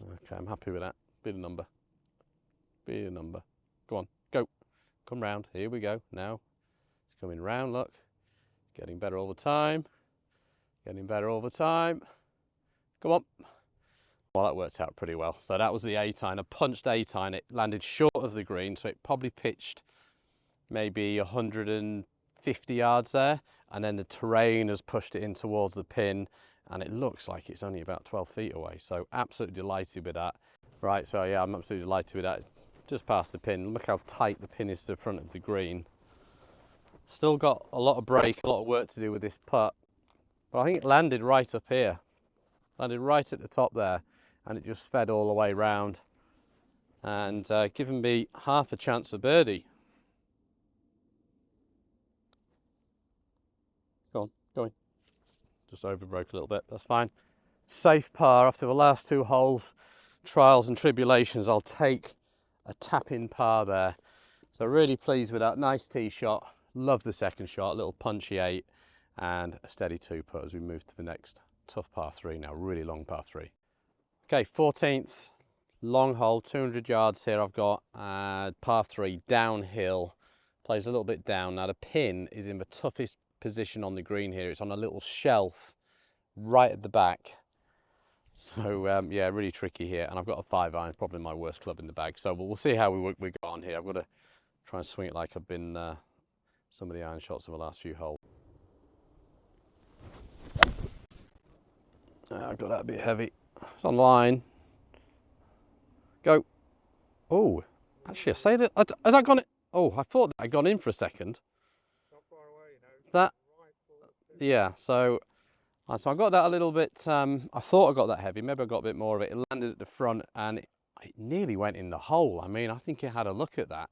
Okay, I'm happy with that. Be the number. Be the number. Go on, go. Come round. Here we go. Now it's coming round. Look, getting better all the time. Getting better all the time. Come on. Well, that worked out pretty well. So that was the 8 iron. I punched 8 iron. It landed short of the green, so it probably pitched maybe 150 yards there, and then the terrain has pushed it in towards the pin, and it looks like it's only about 12 feet away. So absolutely delighted with that. Right, so yeah, I'm absolutely delighted with that. Just past the pin. Look how tight the pin is to the front of the green. Still got a lot of break, a lot of work to do with this putt, but I think it landed right up here. Landed right at the top there, and it just fed all the way round and given me half a chance for birdie. Go on, go in. Just overbroke a little bit, that's fine. Safe par after the last 2 holes, trials and tribulations. I'll take a tap-in par there. So really pleased with that. Nice tee shot. Love the second shot, a little punchy 8 and a steady 2 putt as we move to the next tough par 3 now, really long par 3. Okay, 14th long hole, 200 yards here I've got, par 3 downhill, plays a little bit down. Now the pin is in the toughest position on the green here. It's on a little shelf right at the back. So yeah, really tricky here. And I've got a 5 iron, probably my worst club in the bag. So we'll see how we go on here. I've got to try and swing it like I've been some of the iron shots of the last few holes. I've got that a bit heavy. It's on line. Go. Oh, actually, I say that. Has that gone? Oh, I thought that had gone in for a second. Not far away, you know. Yeah, so I got that a little bit, I thought I got that heavy, maybe I got a bit more of it. It landed at the front and it nearly went in the hole. I mean, I think it had a look at that.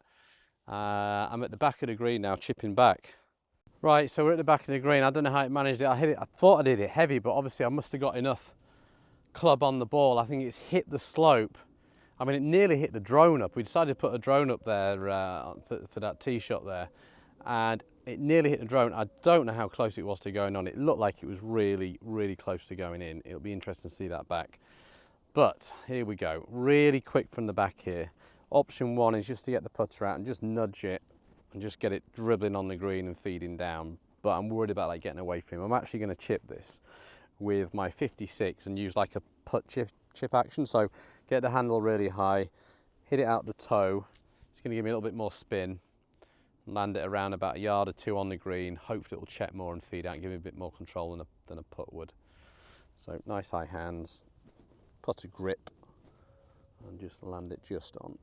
I'm at the back of the green now, chipping back. Right, so we're at the back of the green. I don't know how it managed it. I thought I did it heavy, but obviously I must have got enough club on the ball. I think it's hit the slope. I mean, it nearly hit the drone up. We decided to put a drone up there for that tee shot there, and it nearly hit the drone. I don't know how close it was to going on. It looked like it was really, really close to going in. It'll be interesting to see that back. But here we go, really quick from the back here. Option one is just to get the putter out and just nudge it and just get it dribbling on the green and feeding down. But I'm worried about like getting away from him. I'm actually going to chip this with my 56 and use like a putt chip action. So get the handle really high, hit it out the toe. It's going to give me a little bit more spin, land it around about a yard or two on the green. Hopefully it'll check more and feed out and give me a bit more control than a putt would. So nice high hands, putter grip, and just land it just on.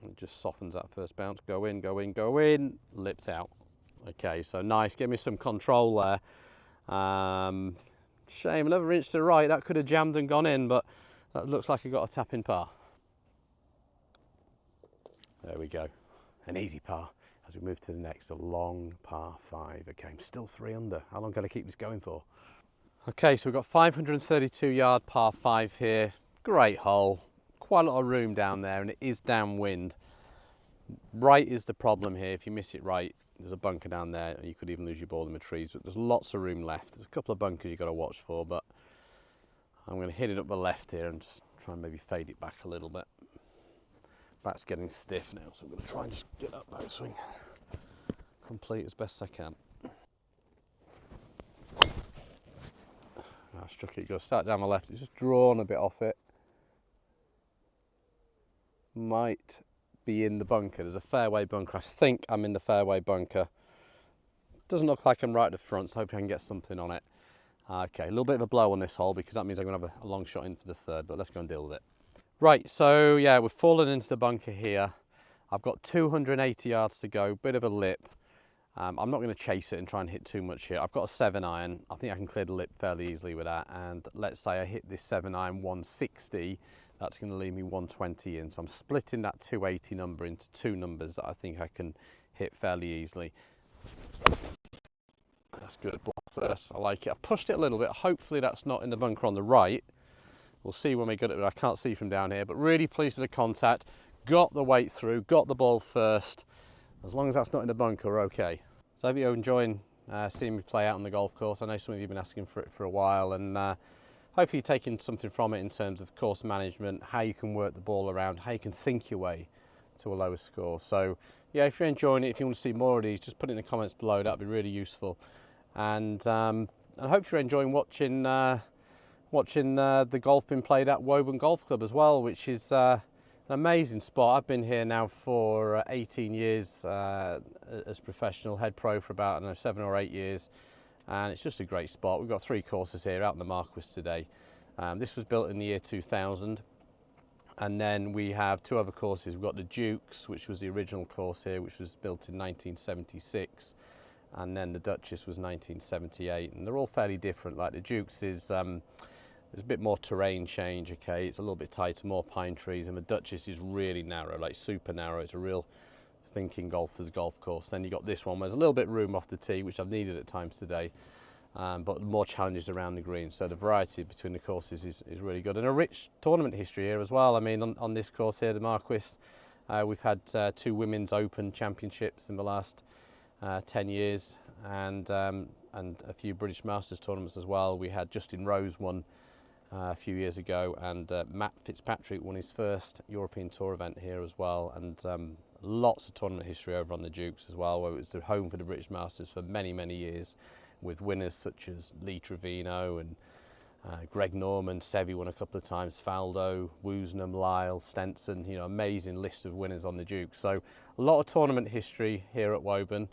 It just softens that first bounce. Go in, go in, go in, lipped out. Okay, so nice, give me some control there. Shame, another inch to the right, that could have jammed and gone in, but that looks like I got a tap in par. There we go, an easy par. As we move to the next, a long par 5. Okay, I'm still 3 under. How long can I keep this going for? Okay, so we've got 532 yard par 5 here. Great hole, quite a lot of room down there, and it is downwind. Right is the problem here. If you miss it right, there's a bunker down there, and you could even lose your ball in the trees, but there's lots of room left. There's a couple of bunkers you've got to watch for, but I'm going to hit it up the left here and just try and maybe fade it back a little bit. Back's getting stiff now, so I'm going to try and just get that backswing complete as best I can. I struck it, go start down my left, it's just drawn a bit off it. Might be in the bunker. There's a fairway bunker. I think I'm in the fairway bunker. Doesn't look like I'm right at the front, so hopefully I can get something on it. Okay, a little bit of a blow on this hole because that means I'm going to have a long shot in for the third, but let's go and deal with it. Right, so yeah, we've fallen into the bunker here. I've got 280 yards to go, bit of a lip. I'm not going to chase it and try and hit too much here. I've got a 7-iron. I think I can clear the lip fairly easily with that. And let's say I hit this 7-iron 160. That's going to leave me 120 in. So I'm splitting that 280 number into 2 numbers that I think I can hit fairly easily. That's good. Block first. I like it. I pushed it a little bit. Hopefully that's not in the bunker on the right. We'll see when we get it. I can't see from down here, but really pleased with the contact. Got the weight through. Got the ball first. As long as that's not in the bunker, we're okay. So I hope you're enjoying seeing me play out on the golf course. I know some of you have been asking for it for a while, and hopefully you're taking something from it in terms of course management, how you can work the ball around, how you can think your way to a lower score. So yeah, if you're enjoying it, if you want to see more of these, just put it in the comments below. That'd be really useful. And I hope you're enjoying watching the golf being played at Woburn Golf Club as well, which is an amazing spot. I've been here now for 18 years as professional, head pro for about, I don't know, 7 or 8 years, and it's just a great spot. We've got 3 courses here out in the Marquess today. This was built in the year 2000, and then we have 2 other courses. We've got the Dukes, which was the original course here, which was built in 1976, and then the Duchess was 1978, and they're all fairly different. Like the Dukes is there's a bit more terrain change, okay, it's a little bit tighter, more pine trees, and the Duchess is really narrow, like super narrow. It's a real thinking golfer's golf course. Then you got this one where there's a little bit of room off the tee, which I've needed at times today, but more challenges around the green. So the variety between the courses is really good, and a rich tournament history here as well. I mean, on this course here, the Marquess, we've had 2 Women's Open Championships in the last 10 years, and a few British Masters tournaments as well. We had Justin Rose won a few years ago, and Matt Fitzpatrick won his first European Tour event here as well, and lots of tournament history over on the Dukes as well, where it was the home for the British Masters for many, many years, with winners such as Lee Trevino and Greg Norman. Seve won a couple of times, Faldo, Woosnam, Lyle, Stenson, you know, amazing list of winners on the Dukes. So a lot of tournament history here at Woburn,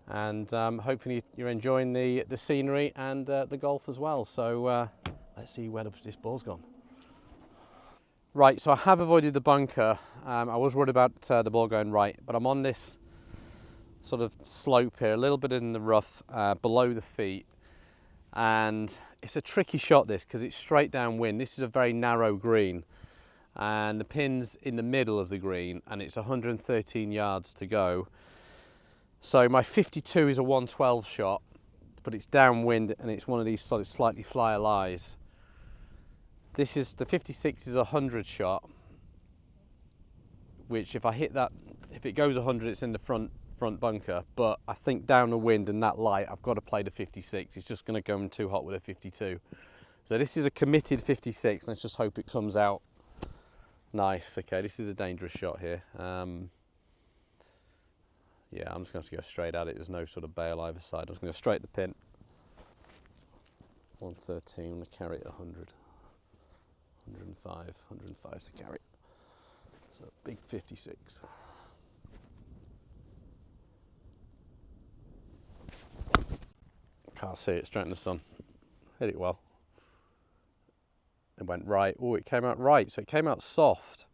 and hopefully you're enjoying the scenery and the golf as well. So let's see where this ball's gone. Right, so I have avoided the bunker. I was worried about the ball going right, but I'm on this sort of slope here, a little bit in the rough below the feet, and it's a tricky shot this because it's straight downwind. This is a very narrow green and the pin's in the middle of the green and it's 113 yards to go. So my 52 is a 112 shot, but it's downwind and it's one of these sort of slightly flyer lies. This is the 56 is a 100 shot, which if I hit that, if it goes 100, it's in the front bunker. But I think down the wind and that light, I've got to play the 56. It's just going to go in too hot with a 52. So this is a committed 56. Let's just hope it comes out nice. Okay, this is a dangerous shot here. Yeah, I'm just going to have to go straight at it. There's no sort of bail either side. I'm just going to go straight at the pin. 113, I'm going to carry it 100. 105 to carry. So big 56. Can't see it, straight in the sun. Hit it well. It went right. Oh, it came out right. So it came out soft.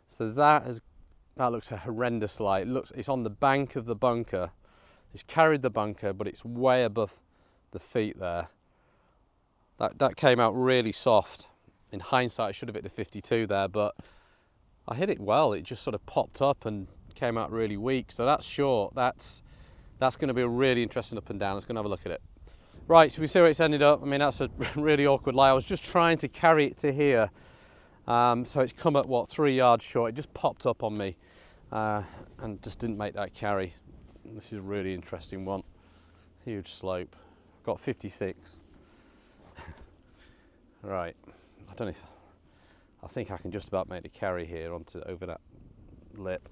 So that looks a horrendous light. It's on the bank of the bunker. It's carried the bunker, but it's way above the feet there. That came out really soft. In hindsight, I should have hit the 52 there, but I hit it well. It just sort of popped up and came out really weak. So that's short. That's going to be a really interesting up and down. Let's go and have a look at it. Right, so we see where it's ended up. I mean, that's a really awkward lie. I was just trying to carry it to here. So it's come at, what, 3 yards short. It just popped up on me and just didn't make that carry. This is a really interesting one. Huge slope. Got 56. Right, I don't know if, I think I can just about make the carry here over that lip.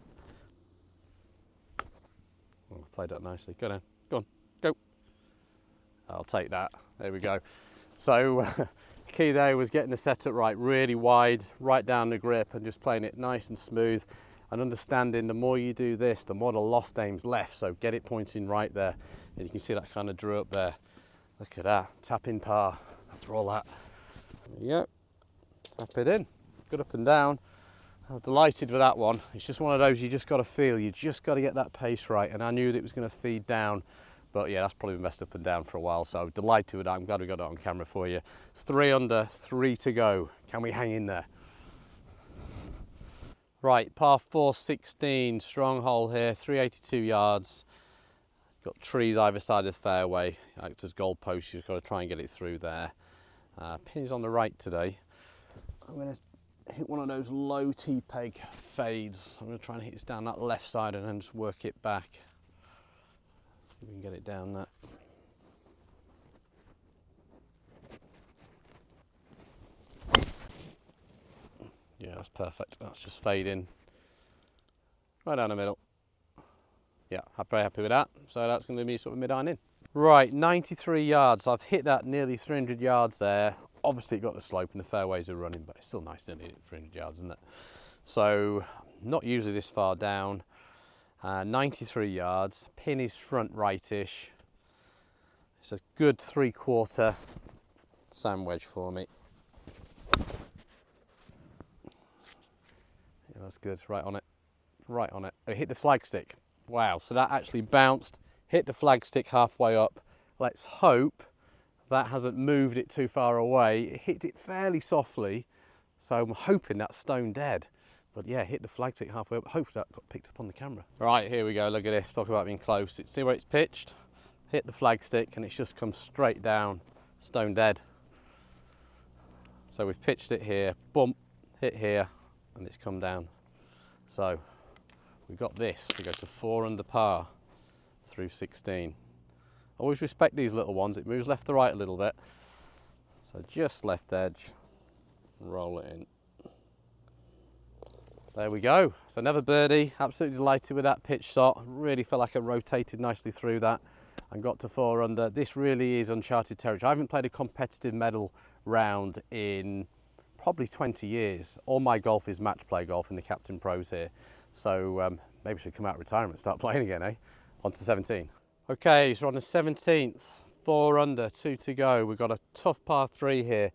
Oh, I played that nicely. Go down, go on, go. I'll take that. There we go. So key there was getting the setup right, really wide, right down the grip, and just playing it nice and smooth, and understanding the more you do this, the more the loft aim's left. So get it pointing right there, and you can see that kind of drew up there. Look at that, tap in par after all that. There you go, tap it in, good up and down. I'm delighted with that one. It's just one of those you just got to feel, you just got to get that pace right, and I knew that it was going to feed down. But yeah, that's probably been messed up and down for a while, so delighted with that. I'm glad we got it on camera for you. It's 3 under, 3 to go. Can we hang in there? Right, par 4, 16, strong hole here, 382 yards. Got trees either side of the fairway. Acts as goalposts, you've got to try and get it through there. Pin is on the right today. I'm going to hit one of those low T-peg fades. I'm going to try and hit this down that left side and then just work it back. We can get it down that. Yeah, that's perfect. That's just fading right down the middle. Yeah, I'm very happy with that. So that's going to be sort of mid-iron in. Right, 93 yards. I've hit that nearly 300 yards there. Obviously, it got the slope and the fairways are running, but it's still nice to hit it 300 yards, isn't it? So, not usually this far down. 93 yards, pin is front rightish. It's a good 3/4 sand wedge for me. Yeah, that's good, right on it, right on it. I hit the flagstick. Wow, so that actually bounced, hit the flagstick halfway up. Let's hope that hasn't moved it too far away. It hit it fairly softly, so I'm hoping that's stone dead. But yeah, hit the flagstick halfway up. Hopefully that got picked up on the camera. Right, here we go. Look at this. Talk about being close. See where it's pitched? Hit the flagstick and it's just come straight down. Stone dead. So we've pitched it here. Bump. Hit here. And it's come down. So we've got this to go to 4 under par through 16. Always respect these little ones. It moves left to right a little bit. So just left edge. Roll it in. There we go. So another birdie. Absolutely delighted with that pitch shot. Really felt like I rotated nicely through that and got to 4 under. This really is uncharted territory. I haven't played a competitive medal round in probably 20 years. All my golf is match play golf in the Captain Pros here. So maybe I should come out of retirement and start playing again, eh? On to 17. Okay, so on the 17th, 4 under, 2 to go. We've got a tough par 3 here.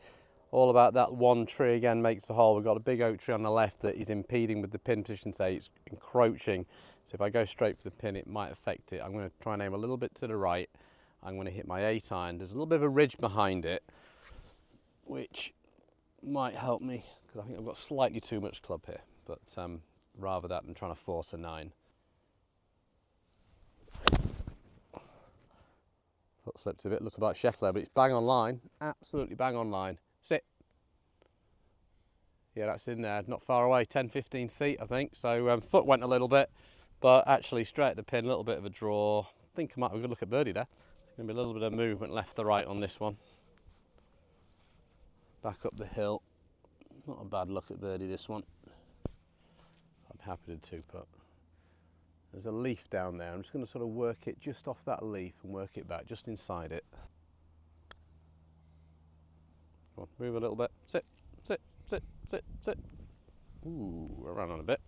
All about that one tree again makes the hole. We've got a big oak tree on the left that is impeding with the pin position today. It's encroaching. So if I go straight for the pin, it might affect it. I'm going to try and aim a little bit to the right. I'm going to hit my 8 iron. There's a little bit of a ridge behind it, which might help me, because I think I've got slightly too much club here, but rather that than trying to force a 9. Foot slipped a bit, looks about Scheffler, but it's bang on line, absolutely bang on line. Sit. Yeah, that's in there, not far away, 10-15 feet I think. So foot went a little bit, but actually straight at the pin, a little bit of a draw. I think I might have a good look at birdie there. There's going to be a little bit of movement left to right on this one. Back up the hill, not a bad look at birdie this one. I'm happy to 2-putt. There's a leaf down there. I'm just going to sort of work it just off that leaf and work it back just inside it. Come on, move a little bit. Sit, sit, sit, sit, sit. Ooh, I ran on a bit.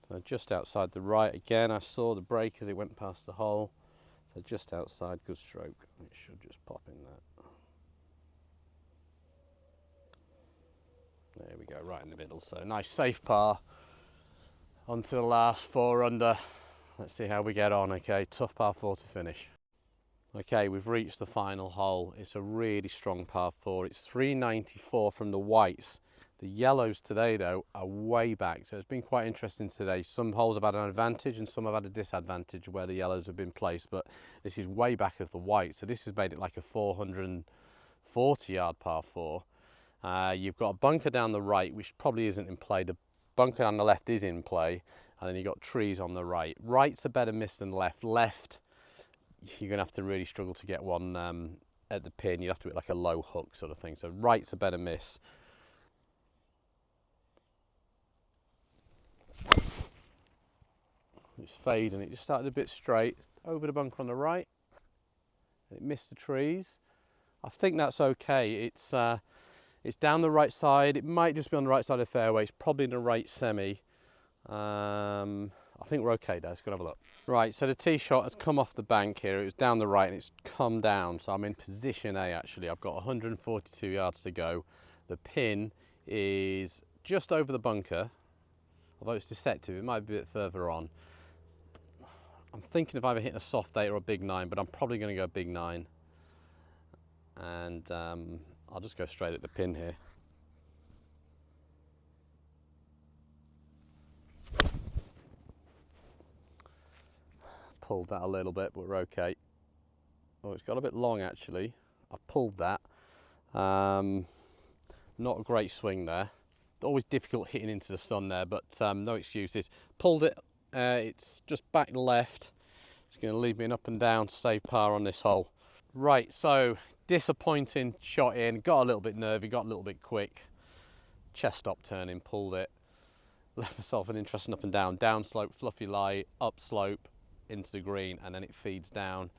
So just outside the right again. I saw the break as it went past the hole. So just outside, good stroke. It should just pop in there. There we go, right in the middle. So nice safe par onto the last 4 under. Let's see how we get on. Okay, tough par 4 to finish. Okay, we've reached the final hole. It's a really strong par 4. It's 394 from the whites. The yellows today though are way back, so it's been quite interesting today. Some holes have had an advantage and some have had a disadvantage where the yellows have been placed, but this is way back of the whites, so this has made it like a 440 yard par 4. You've got a bunker down the right, which probably isn't in play. The bunker on the left is in play, and then you've got trees on the right. Right's a better miss than left. Left, you're going to have to really struggle to get one at the pin. You have to hit like a low hook sort of thing. So right's a better miss. It's fading. It just started a bit straight over the bunker on the right. It missed the trees. I think that's okay. It's down the right side. It might just be on the right side of the fairway. It's probably in the right semi. I think we're okay there. Let's go have a look. Right, so the tee shot has come off the bank here. It was down the right and it's come down. So I'm in position A actually. I've got 142 yards to go. The pin is just over the bunker. Although it's deceptive, it might be a bit further on. I'm thinking of either hitting a soft 8 or a big 9, but I'm probably going to go big 9. And I'll just go straight at the pin here. Pulled that a little bit, but we're okay. Oh, it's got a bit long actually. I pulled that. Not a great swing there. Always difficult hitting into the sun there, but no excuses. Pulled it. It's just back left. It's going to leave me an up and down to save par on this hole. Right, so disappointing shot in. Got a little bit nervy, got a little bit quick. Chest stop turning, pulled it. Left myself an interesting up and down. Down slope, fluffy lie, up slope into the green, and then it feeds down.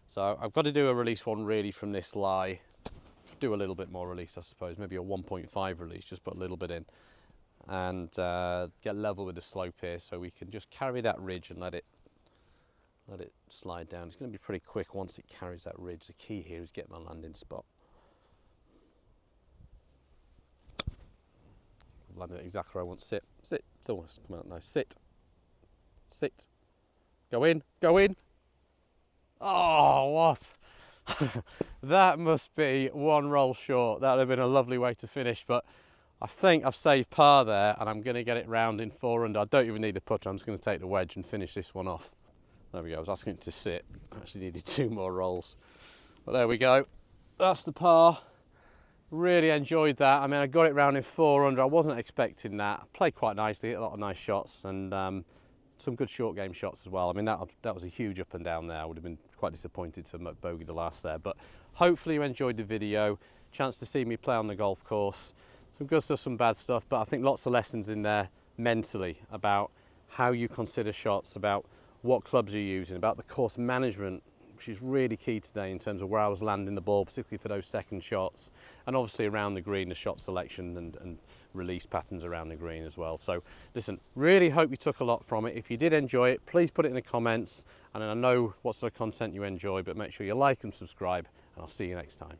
So I've got to do a release one really from this lie. Do a little bit more release, I suppose. Maybe a 1.5 release, just put a little bit in. And get level with the slope here so we can just carry that ridge and let it slide down. It's going to be pretty quick once it carries that ridge. The key here is get my landing spot. Landing it exactly where I want. Sit, sit. It's almost come out nice. Sit, sit. Go in, go in. Oh, what? That must be one roll short. That would have been a lovely way to finish, but I think I've saved par there and I'm going to get it round in 4 under. I don't even need a putter. I'm just going to take the wedge and finish this one off. There we go. I was asking it to sit. I actually needed 2 more rolls. But there we go. That's the par. Really enjoyed that. I mean, I got it round in 4 under. I wasn't expecting that. I played quite nicely, hit a lot of nice shots, and some good short game shots as well. I mean, that was a huge up and down there. I would have been quite disappointed to have bogeyed the last there. But hopefully you enjoyed the video. Chance to see me play on the golf course. Some good stuff, some bad stuff, but I think lots of lessons in there mentally about how you consider shots, about what clubs you're using, about the course management, which is really key today in terms of where I was landing the ball, particularly for those second shots, and obviously around the green, the shot selection and release patterns around the green as well. So listen, really hope you took a lot from it. If you did enjoy it, please put it in the comments, and I know what sort of content you enjoy, but make sure you like and subscribe, and I'll see you next time.